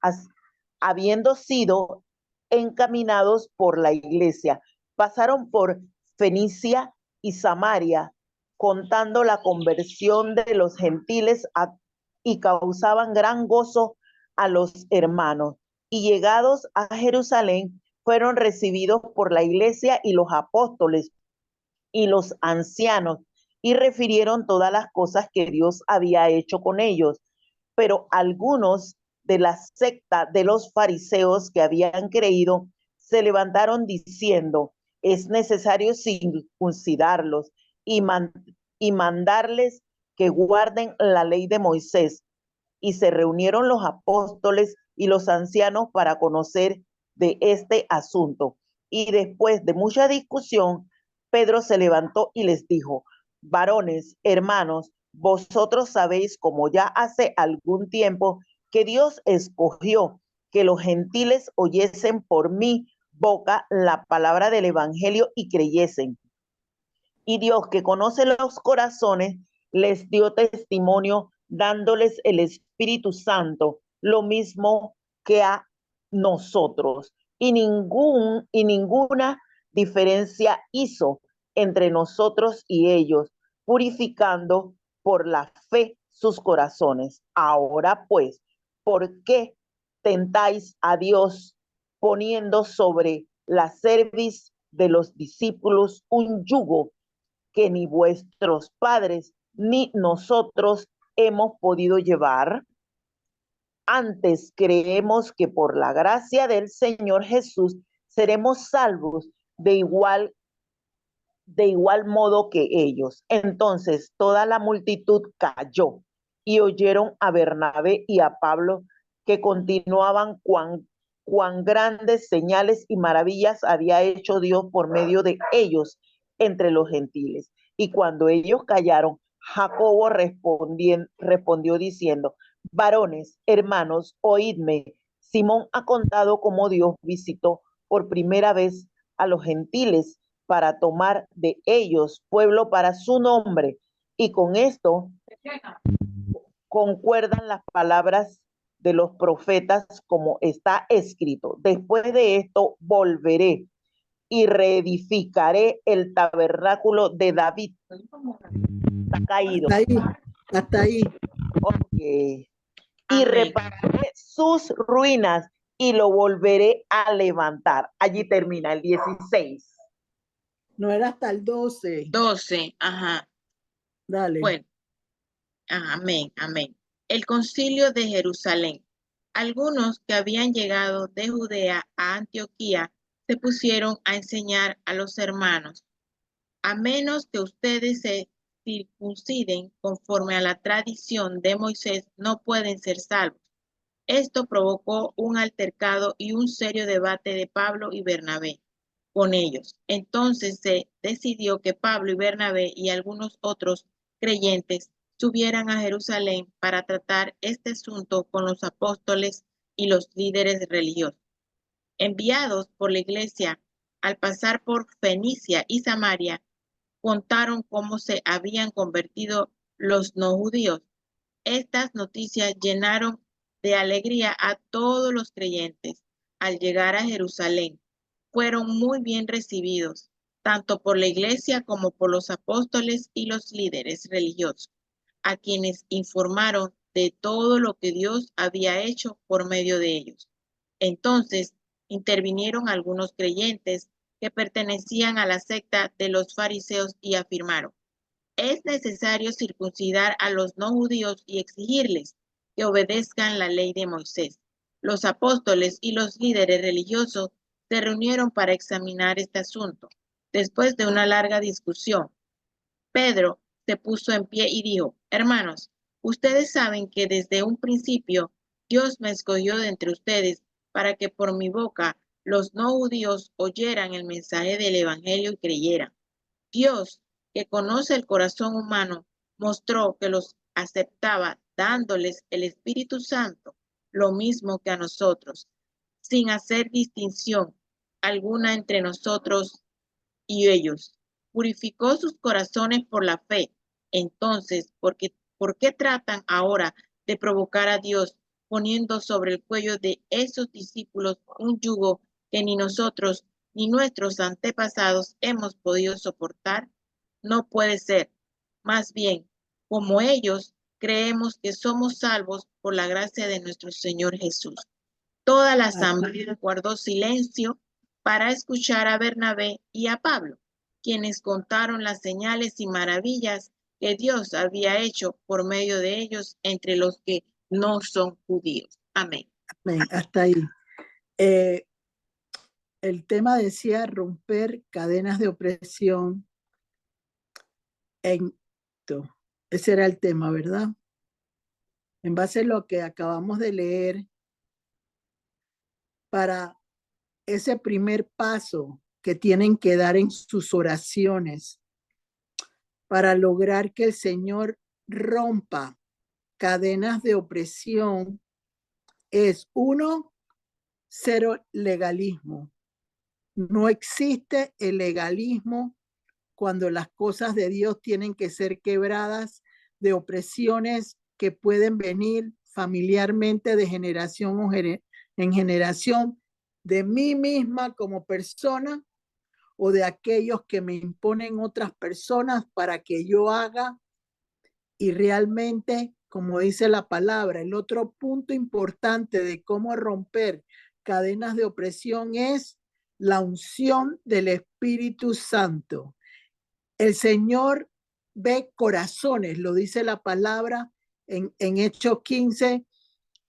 Speaker 1: habiendo sido encaminados por la iglesia, pasaron por Fenicia y Samaria, contando la conversión de los gentiles y causaban gran gozo a los hermanos. Y llegados a Jerusalén, fueron recibidos por la iglesia y los apóstoles y los ancianos, y refirieron todas las cosas que Dios había hecho con ellos. Pero algunos de la secta de los fariseos que habían creído se levantaron diciendo, es necesario circuncidarlos y, y mandarles que guarden la ley de Moisés. Y se reunieron los apóstoles y los ancianos para conocer de este asunto. Y después de mucha discusión, Pedro se levantó y les dijo, varones, hermanos, vosotros sabéis, como ya hace algún tiempo, que Dios escogió que los gentiles oyesen por mi boca la palabra del evangelio y creyesen. Y Dios, que conoce los corazones, les dio testimonio dándoles el Espíritu Santo, lo mismo que a nosotros. Y ninguna diferencia hizo entre nosotros y ellos, purificando por la fe sus corazones. Ahora pues, ¿por qué tentáis a Dios poniendo sobre la cerviz de los discípulos un yugo que ni vuestros padres ni nosotros hemos podido llevar? Antes creemos que por la gracia del Señor Jesús seremos salvos de igual modo que ellos. Entonces toda la multitud cayó y oyeron a Bernabé y a Pablo que continuaban cuán grandes señales y maravillas había hecho Dios por medio de ellos entre los gentiles. Y cuando ellos callaron, Jacobo respondió diciendo, varones, hermanos, oídme. Simón ha contado cómo Dios visitó por primera vez a los gentiles para tomar de ellos pueblo para su nombre. Y con esto concuerdan las palabras de los profetas como está escrito. Después de esto volveré y reedificaré el tabernáculo de David. Está caído.
Speaker 2: Hasta ahí.
Speaker 1: Okay. Y repararé sus ruinas y lo volveré a levantar. Allí termina el 16.
Speaker 2: No era hasta el 12.
Speaker 3: 12, ajá.
Speaker 2: Dale.
Speaker 3: Bueno, amén, amén. El concilio de Jerusalén. Algunos que habían llegado de Judea a Antioquía se pusieron a enseñar a los hermanos, a menos que ustedes se circunciden conforme a la tradición de Moisés, no pueden ser salvos. Esto provocó un altercado y un serio debate de Pablo y Bernabé con ellos. Entonces se decidió que Pablo y Bernabé y algunos otros creyentes subieran a Jerusalén para tratar este asunto con los apóstoles y los líderes religiosos. Enviados por la iglesia, al pasar por Fenicia y Samaria, contaron cómo se habían convertido los no judíos. Estas noticias llenaron de alegría a todos los creyentes. Al llegar a Jerusalén, fueron muy bien recibidos, tanto por la iglesia como por los apóstoles y los líderes religiosos, a quienes informaron de todo lo que Dios había hecho por medio de ellos. Entonces intervinieron algunos creyentes que pertenecían a la secta de los fariseos y afirmaron: es necesario circuncidar a los no judíos y exigirles que obedezcan la ley de Moisés. Los apóstoles y los líderes religiosos se reunieron para examinar este asunto. Después de una larga discusión, Pedro se puso en pie y dijo: hermanos, ustedes saben que desde un principio Dios me escogió de entre ustedes para que por mi boca los no judíos oyeran el mensaje del evangelio y creyeran. Dios, que conoce el corazón humano, mostró que los aceptaba dándoles el Espíritu Santo, lo mismo que a nosotros, sin hacer distinción alguna entre nosotros y ellos. Purificó sus corazones por la fe. Entonces, ¿por qué tratan ahora de provocar a Dios poniendo sobre el cuello de esos discípulos un yugo que ni nosotros ni nuestros antepasados hemos podido soportar? No puede ser. Más bien, como ellos, creemos que somos salvos por la gracia de nuestro Señor Jesús. Toda la asamblea guardó silencio para escuchar a Bernabé y a Pablo, quienes contaron las señales y maravillas que Dios había hecho por medio de ellos entre los que no son judíos. Amén.
Speaker 2: Amén. Hasta ahí. El tema decía romper cadenas de opresión. Ese era el tema, ¿verdad? En base a lo que acabamos de leer, para ese primer paso que tienen que dar en sus oraciones para lograr que el Señor rompa cadenas de opresión, es 1, cero legalismo. No existe el legalismo cuando las cosas de Dios tienen que ser quebradas de opresiones que pueden venir familiarmente de generación en generación, de mí misma como persona o de aquellos que me imponen otras personas para que yo haga. Y realmente, como dice la palabra, el otro punto importante de cómo romper cadenas de opresión es la unción del Espíritu Santo. El Señor ve corazones, lo dice la palabra en Hechos 15,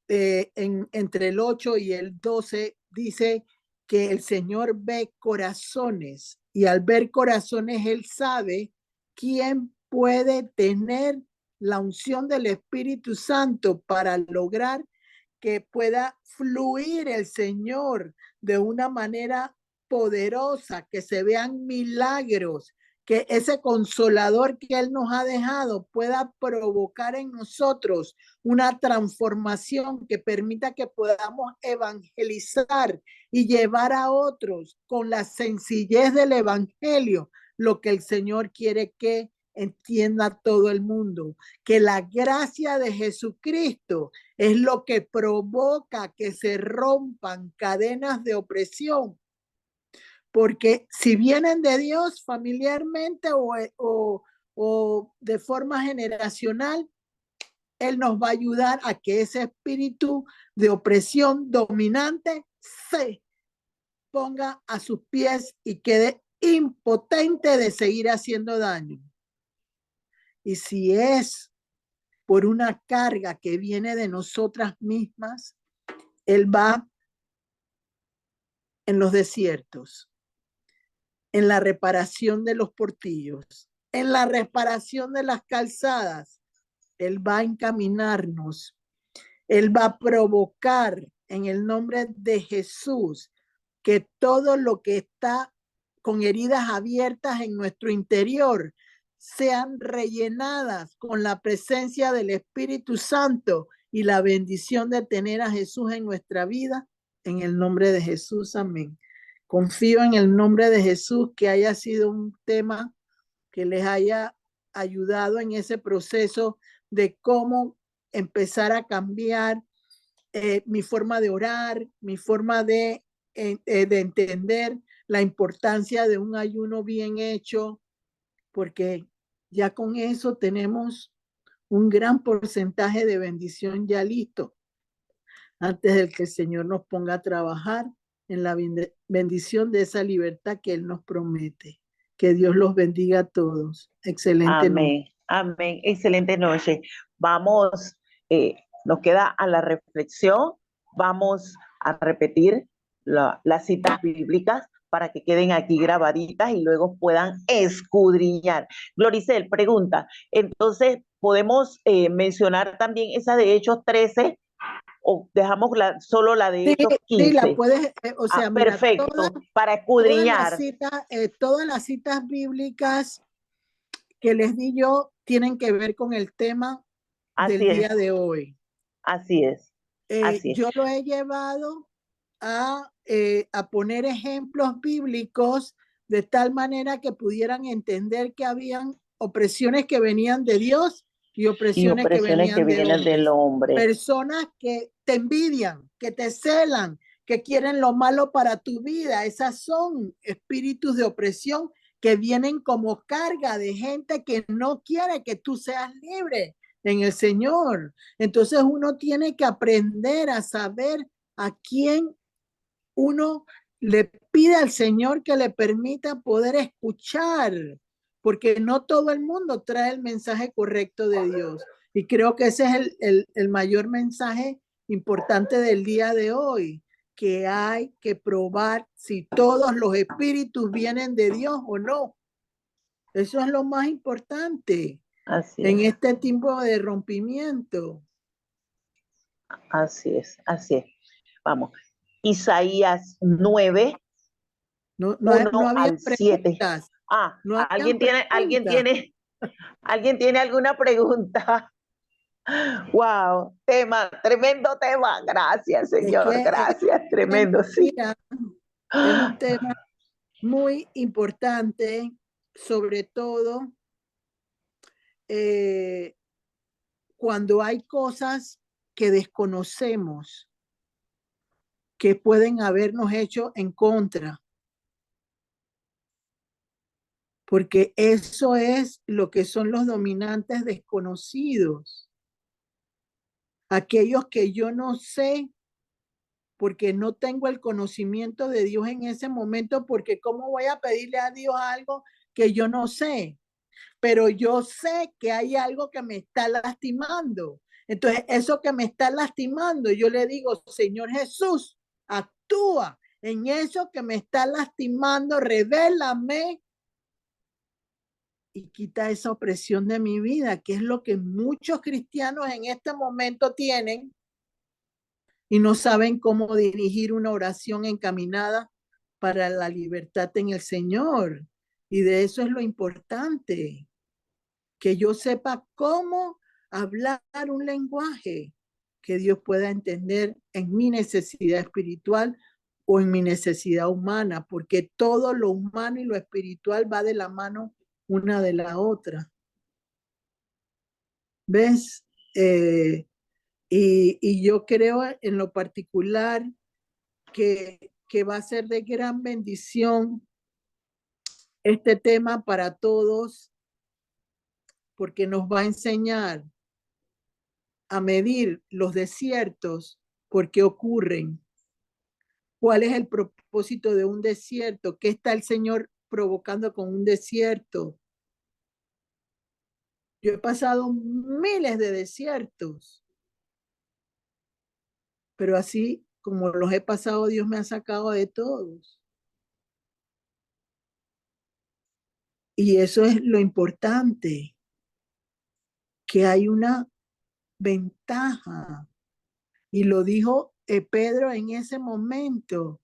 Speaker 2: entre el 8 y el 12, dice que el Señor ve corazones y al ver corazones, Él sabe quién puede tener la unción del Espíritu Santo para lograr que pueda fluir el Señor de una manera poderosa, que se vean milagros, que ese consolador que Él nos ha dejado pueda provocar en nosotros una transformación que permita que podamos evangelizar y llevar a otros con la sencillez del evangelio, lo que el Señor quiere que entienda todo el mundo, que la gracia de Jesucristo es lo que provoca que se rompan cadenas de opresión. Porque si vienen de Dios familiarmente o de forma generacional, Él nos va a ayudar a que ese espíritu de opresión dominante se ponga a sus pies y quede impotente de seguir haciendo daño. Y si es por una carga que viene de nosotras mismas, Él va en los desiertos, en la reparación de los portillos, en la reparación de las calzadas. Él va a encaminarnos. Él va a provocar en el nombre de Jesús que todo lo que está con heridas abiertas en nuestro interior sean rellenadas con la presencia del Espíritu Santo y la bendición de tener a Jesús en nuestra vida. En el nombre de Jesús, amén. Confío en el nombre de Jesús que haya sido un tema que les haya ayudado en ese proceso de cómo empezar a cambiar mi forma de orar, mi forma de entender la importancia de un ayuno bien hecho, porque ya con eso tenemos un gran porcentaje de bendición ya listo, antes de que el Señor nos ponga a trabajar en la bendición de esa libertad que Él nos promete. Que Dios los bendiga a todos. Excelente noche.
Speaker 1: Amén, amén. Excelente noche. Vamos, nos queda a la reflexión. Vamos a repetir las citas bíblicas para que queden aquí grabaditas y luego puedan escudriñar. Gloricel pregunta, entonces, ¿podemos mencionar también esa de Hechos 13 o dejamos solo la de Hechos 15?
Speaker 2: Sí, la puedes, o sea, mira,
Speaker 1: perfecto, para escudriñar.
Speaker 2: Todas las citas bíblicas que les di yo tienen que ver con el tema del día de hoy.
Speaker 1: Así es. Así es.
Speaker 2: Yo lo he llevado a poner ejemplos bíblicos de tal manera que pudieran entender que habían opresiones que venían de Dios y opresiones que venían
Speaker 1: del hombre.
Speaker 2: Personas que te envidian, que te celan, que quieren lo malo para tu vida. Esas son espíritus de opresión que vienen como carga de gente que no quiere que tú seas libre en el Señor. Entonces uno tiene que aprender a saber a quién uno le pide al Señor que le permita poder escuchar, porque no todo el mundo trae el mensaje correcto de Dios. Y creo que ese es el mayor mensaje importante del día de hoy, que hay que probar si todos los espíritus vienen de Dios o no. Eso es lo más importante.
Speaker 1: Así
Speaker 2: en este tiempo de rompimiento.
Speaker 1: Así es, así es. Vamos. Isaías 9,
Speaker 2: No
Speaker 1: 1
Speaker 2: había
Speaker 1: al 7.
Speaker 2: preguntas. No
Speaker 1: ¿alguien tiene alguna pregunta? Wow, tremendo tema. Gracias, Señor. Gracias, tremendo. Sí.
Speaker 2: Es un tema muy importante, sobre todo cuando hay cosas que desconocemos que pueden habernos hecho en contra. Porque eso es lo que son los dominantes desconocidos. Aquellos que yo no sé, porque no tengo el conocimiento de Dios en ese momento, porque ¿cómo voy a pedirle a Dios algo que yo no sé? Pero yo sé que hay algo que me está lastimando. Entonces, eso que me está lastimando, yo le digo, Señor Jesús, actúa en eso que me está lastimando, revélame y quita esa opresión de mi vida, que es lo que muchos cristianos en este momento tienen y no saben cómo dirigir una oración encaminada para la libertad en el Señor. Y de eso es lo importante, que yo sepa cómo hablar un lenguaje que Dios pueda entender en mi necesidad espiritual o en mi necesidad humana, porque todo lo humano y lo espiritual va de la mano una de la otra. ¿Ves? Y yo creo en lo particular que va a ser de gran bendición este tema para todos, porque nos va a enseñar a medir los desiertos, por qué ocurren, cuál es el propósito de un desierto, qué está el Señor provocando con un desierto. Yo he pasado miles de desiertos, pero así como los he pasado, Dios me ha sacado de todos. Y eso es lo importante, que hay una ventaja. Y lo dijo Pedro en ese momento.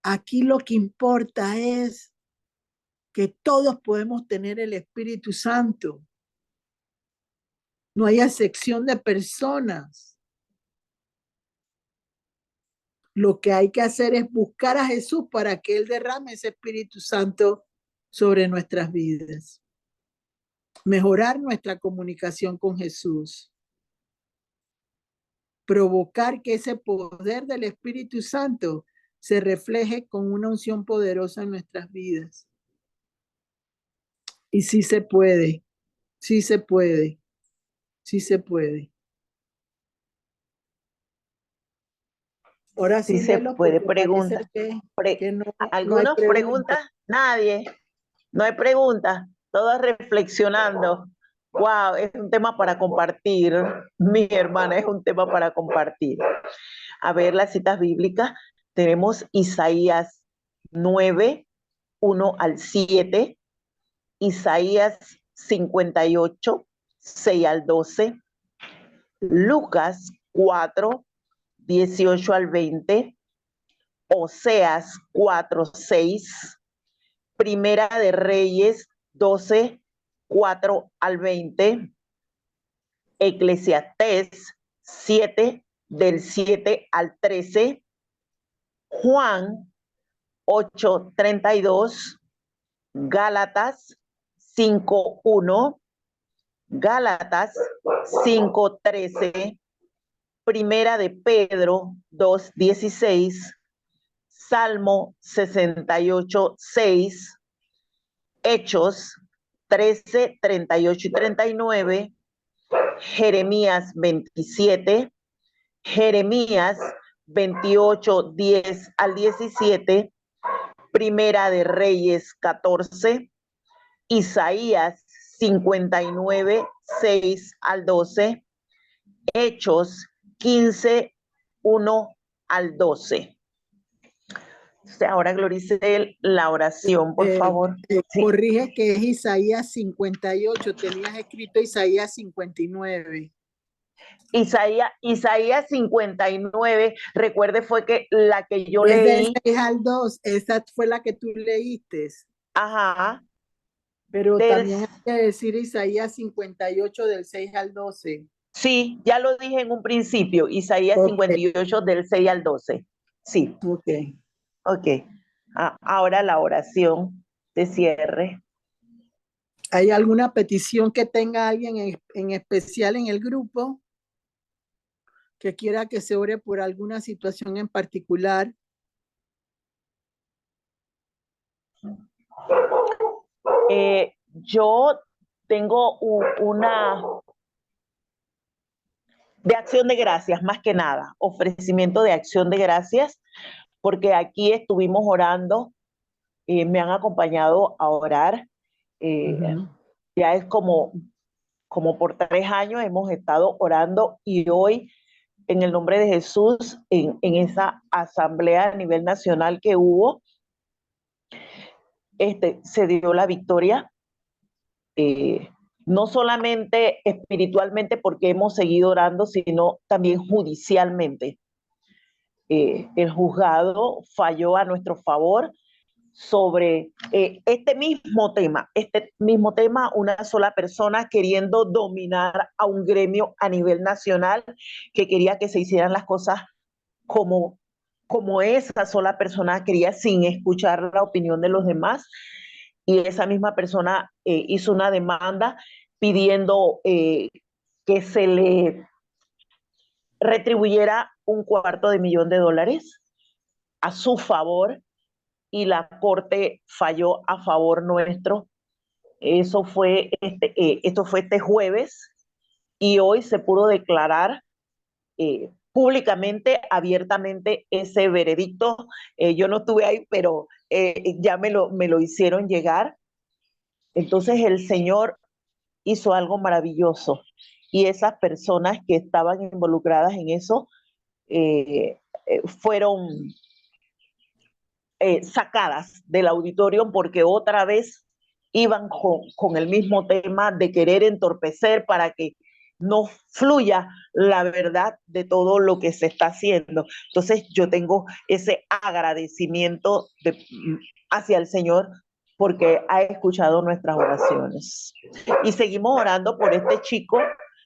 Speaker 2: Aquí lo que importa es que todos podemos tener el Espíritu Santo. No hay excepción de personas. Lo que hay que hacer es buscar a Jesús para que Él derrame ese Espíritu Santo sobre nuestras vidas. Mejorar nuestra comunicación con Jesús. Provocar que ese poder del Espíritu Santo se refleje con una unción poderosa en nuestras vidas. Y sí se puede, sí se puede, sí se puede. Ahora
Speaker 1: Sí
Speaker 2: sí,
Speaker 1: se
Speaker 2: léelo
Speaker 1: puede
Speaker 2: porque parece
Speaker 1: preguntar.
Speaker 2: que no hay
Speaker 1: ¿Algunas
Speaker 2: preguntas.
Speaker 1: preguntas? Nadie. No hay preguntas. Todas reflexionando. Wow, es un tema para compartir. Mi hermana, es un tema para compartir. A ver, las citas bíblicas. Tenemos Isaías 9, 1 al 7. Isaías 58, 6 al 12. Lucas 4, 18 al 20. Oseas 4, 6. Primera de Reyes 12, 4 al 20. Eclesiastés 7, del 7 al 13. Juan 8, 32. Gálatas 5, 1. Gálatas 5, 13. Primera de Pedro 2, 16. Salmo 68, 6. Hechos 13, 38 y 39. Jeremías 27. Jeremías 28, 10 al 17. Primera de Reyes 14. Isaías 59, 6 al 12. Hechos 15, 1 al 12. Ahora glorice la oración, por favor. Sí.
Speaker 2: Corrige que es Isaías 58. Tenías escrito Isaías 59.
Speaker 1: Isaías 59, recuerde, fue que la que yo
Speaker 2: Es del
Speaker 1: leí.
Speaker 2: 6 al 2. Esa fue la que tú leíste.
Speaker 1: Ajá.
Speaker 2: Pero también hay que decir Isaías 58 del 6 al 12.
Speaker 1: Sí, ya lo dije en un principio, Isaías 58 del 6 al 12. Sí.
Speaker 2: Ok.
Speaker 1: Ok. Ahora la oración de cierre.
Speaker 2: ¿Hay alguna petición que tenga alguien en especial en el grupo que quiera que se ore por alguna situación en particular?
Speaker 1: Yo tengo una de acción de gracias, más que nada, ofrecimiento de acción de gracias, porque aquí estuvimos orando, me han acompañado a orar. Ya es como por 3 años hemos estado orando, y hoy, en el nombre de Jesús, en esa asamblea a nivel nacional que hubo, se dio la victoria, no solamente espiritualmente porque hemos seguido orando, sino también judicialmente. El juzgado falló a nuestro favor sobre este mismo tema, una sola persona queriendo dominar a un gremio a nivel nacional, que quería que se hicieran las cosas como esa sola persona quería, sin escuchar la opinión de los demás. Y esa misma persona hizo una demanda pidiendo que se le retribuyera $250,000 a su favor, y la corte falló a favor nuestro. Esto fue este jueves, y hoy se pudo declarar públicamente, abiertamente, ese veredicto. Yo no estuve ahí, pero ya me lo hicieron llegar. Entonces el Señor hizo algo maravilloso, y esas personas que estaban involucradas en eso fueron sacadas del auditorio, porque otra vez iban con el mismo tema de querer entorpecer para que no fluya la verdad de todo lo que se está haciendo. Entonces yo tengo ese agradecimiento hacia el Señor, porque ha escuchado nuestras oraciones. Y seguimos orando por este chico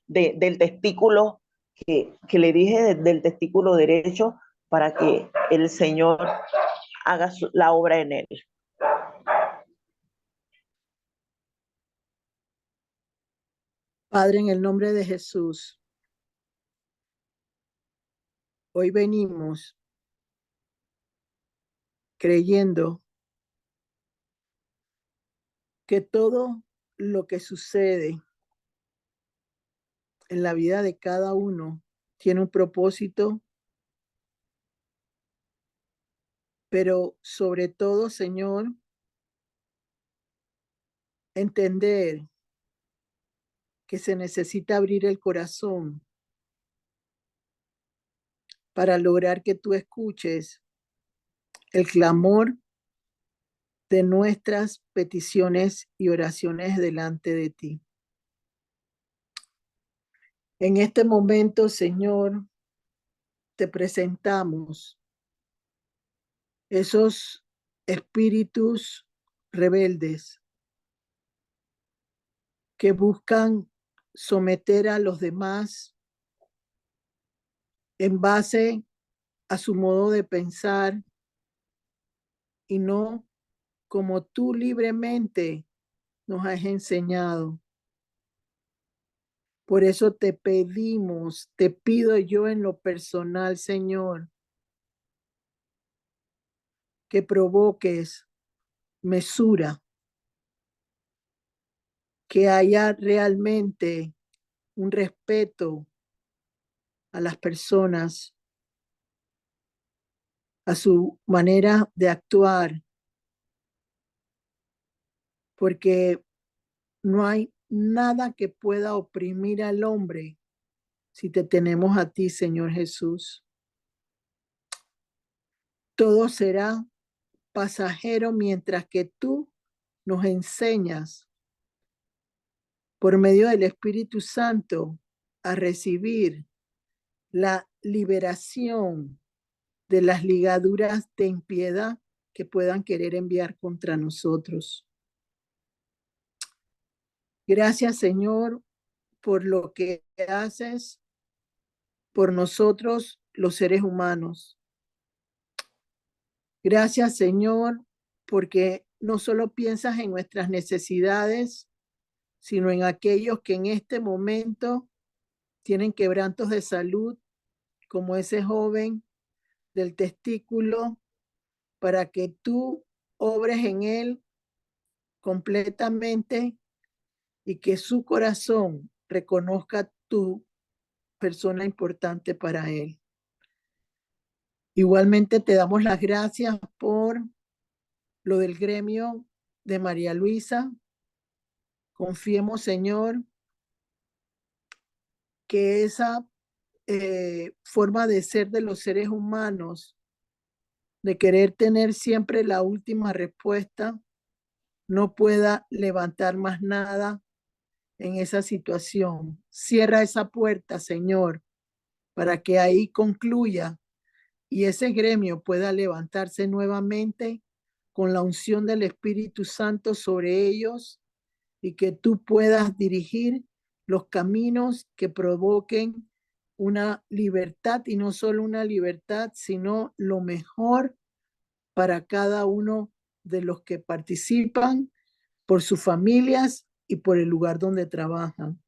Speaker 1: del testículo, que le dije, del testículo derecho, para que el Señor haga la obra en él.
Speaker 2: Padre, en el nombre de Jesús, hoy venimos creyendo que todo lo que sucede en la vida de cada uno tiene un propósito, pero sobre todo, Señor, entender que se necesita abrir el corazón para lograr que tú escuches el clamor de nuestras peticiones y oraciones delante de ti. En este momento, Señor, te presentamos esos espíritus rebeldes que buscan someter a los demás en base a su modo de pensar y no como tú libremente nos has enseñado. Por eso te pedimos, te pido yo en lo personal, Señor, que provoques mesura, que haya realmente un respeto a las personas, a su manera de actuar, porque no hay nada que pueda oprimir al hombre si te tenemos a ti, Señor Jesús. Todo será pasajero mientras que tú nos enseñas por medio del Espíritu Santo a recibir la liberación de las ligaduras de impiedad que puedan querer enviar contra nosotros. Gracias, Señor, por lo que haces por nosotros, los seres humanos. Gracias, Señor, porque no solo piensas en nuestras necesidades, sino en aquellos que en este momento tienen quebrantos de salud, como ese joven del testículo, para que tú obres en él completamente y que su corazón reconozca tu persona importante para él. Igualmente te damos las gracias por lo del gremio de María Luisa. Confiemos, Señor, que esa forma de ser de los seres humanos, de querer tener siempre la última respuesta, no pueda levantar más nada en esa situación. Cierra esa puerta, Señor, para que ahí concluya y ese gremio pueda levantarse nuevamente con la unción del Espíritu Santo sobre ellos y que tú puedas dirigir los caminos que provoquen una libertad, y no solo una libertad, sino lo mejor para cada uno de los que participan, por sus familias y por el lugar donde trabajan.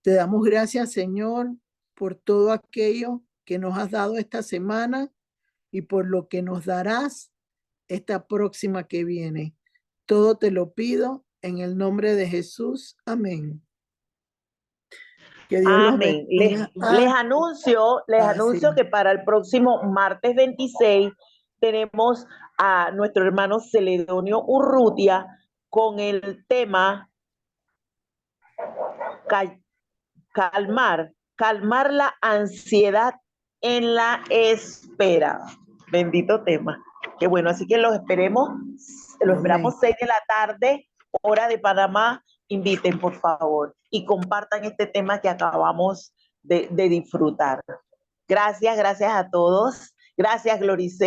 Speaker 2: Te damos gracias, Señor, por todo aquello que nos has dado esta semana y por lo que nos darás esta próxima que viene. Todo te lo pido en el nombre de Jesús. Amén. Que Dios los
Speaker 1: Amén.
Speaker 2: bendiga.
Speaker 1: Les anuncio que para el próximo martes 26 tenemos a nuestro hermano Celedonio Urrutia con el tema calmar la ansiedad en la espera. Bendito tema. Qué bueno, así que los esperamos 6 de la tarde, hora de Panamá. Inviten, por favor, y compartan este tema que acabamos de disfrutar. Gracias a todos. Gracias, Glorice.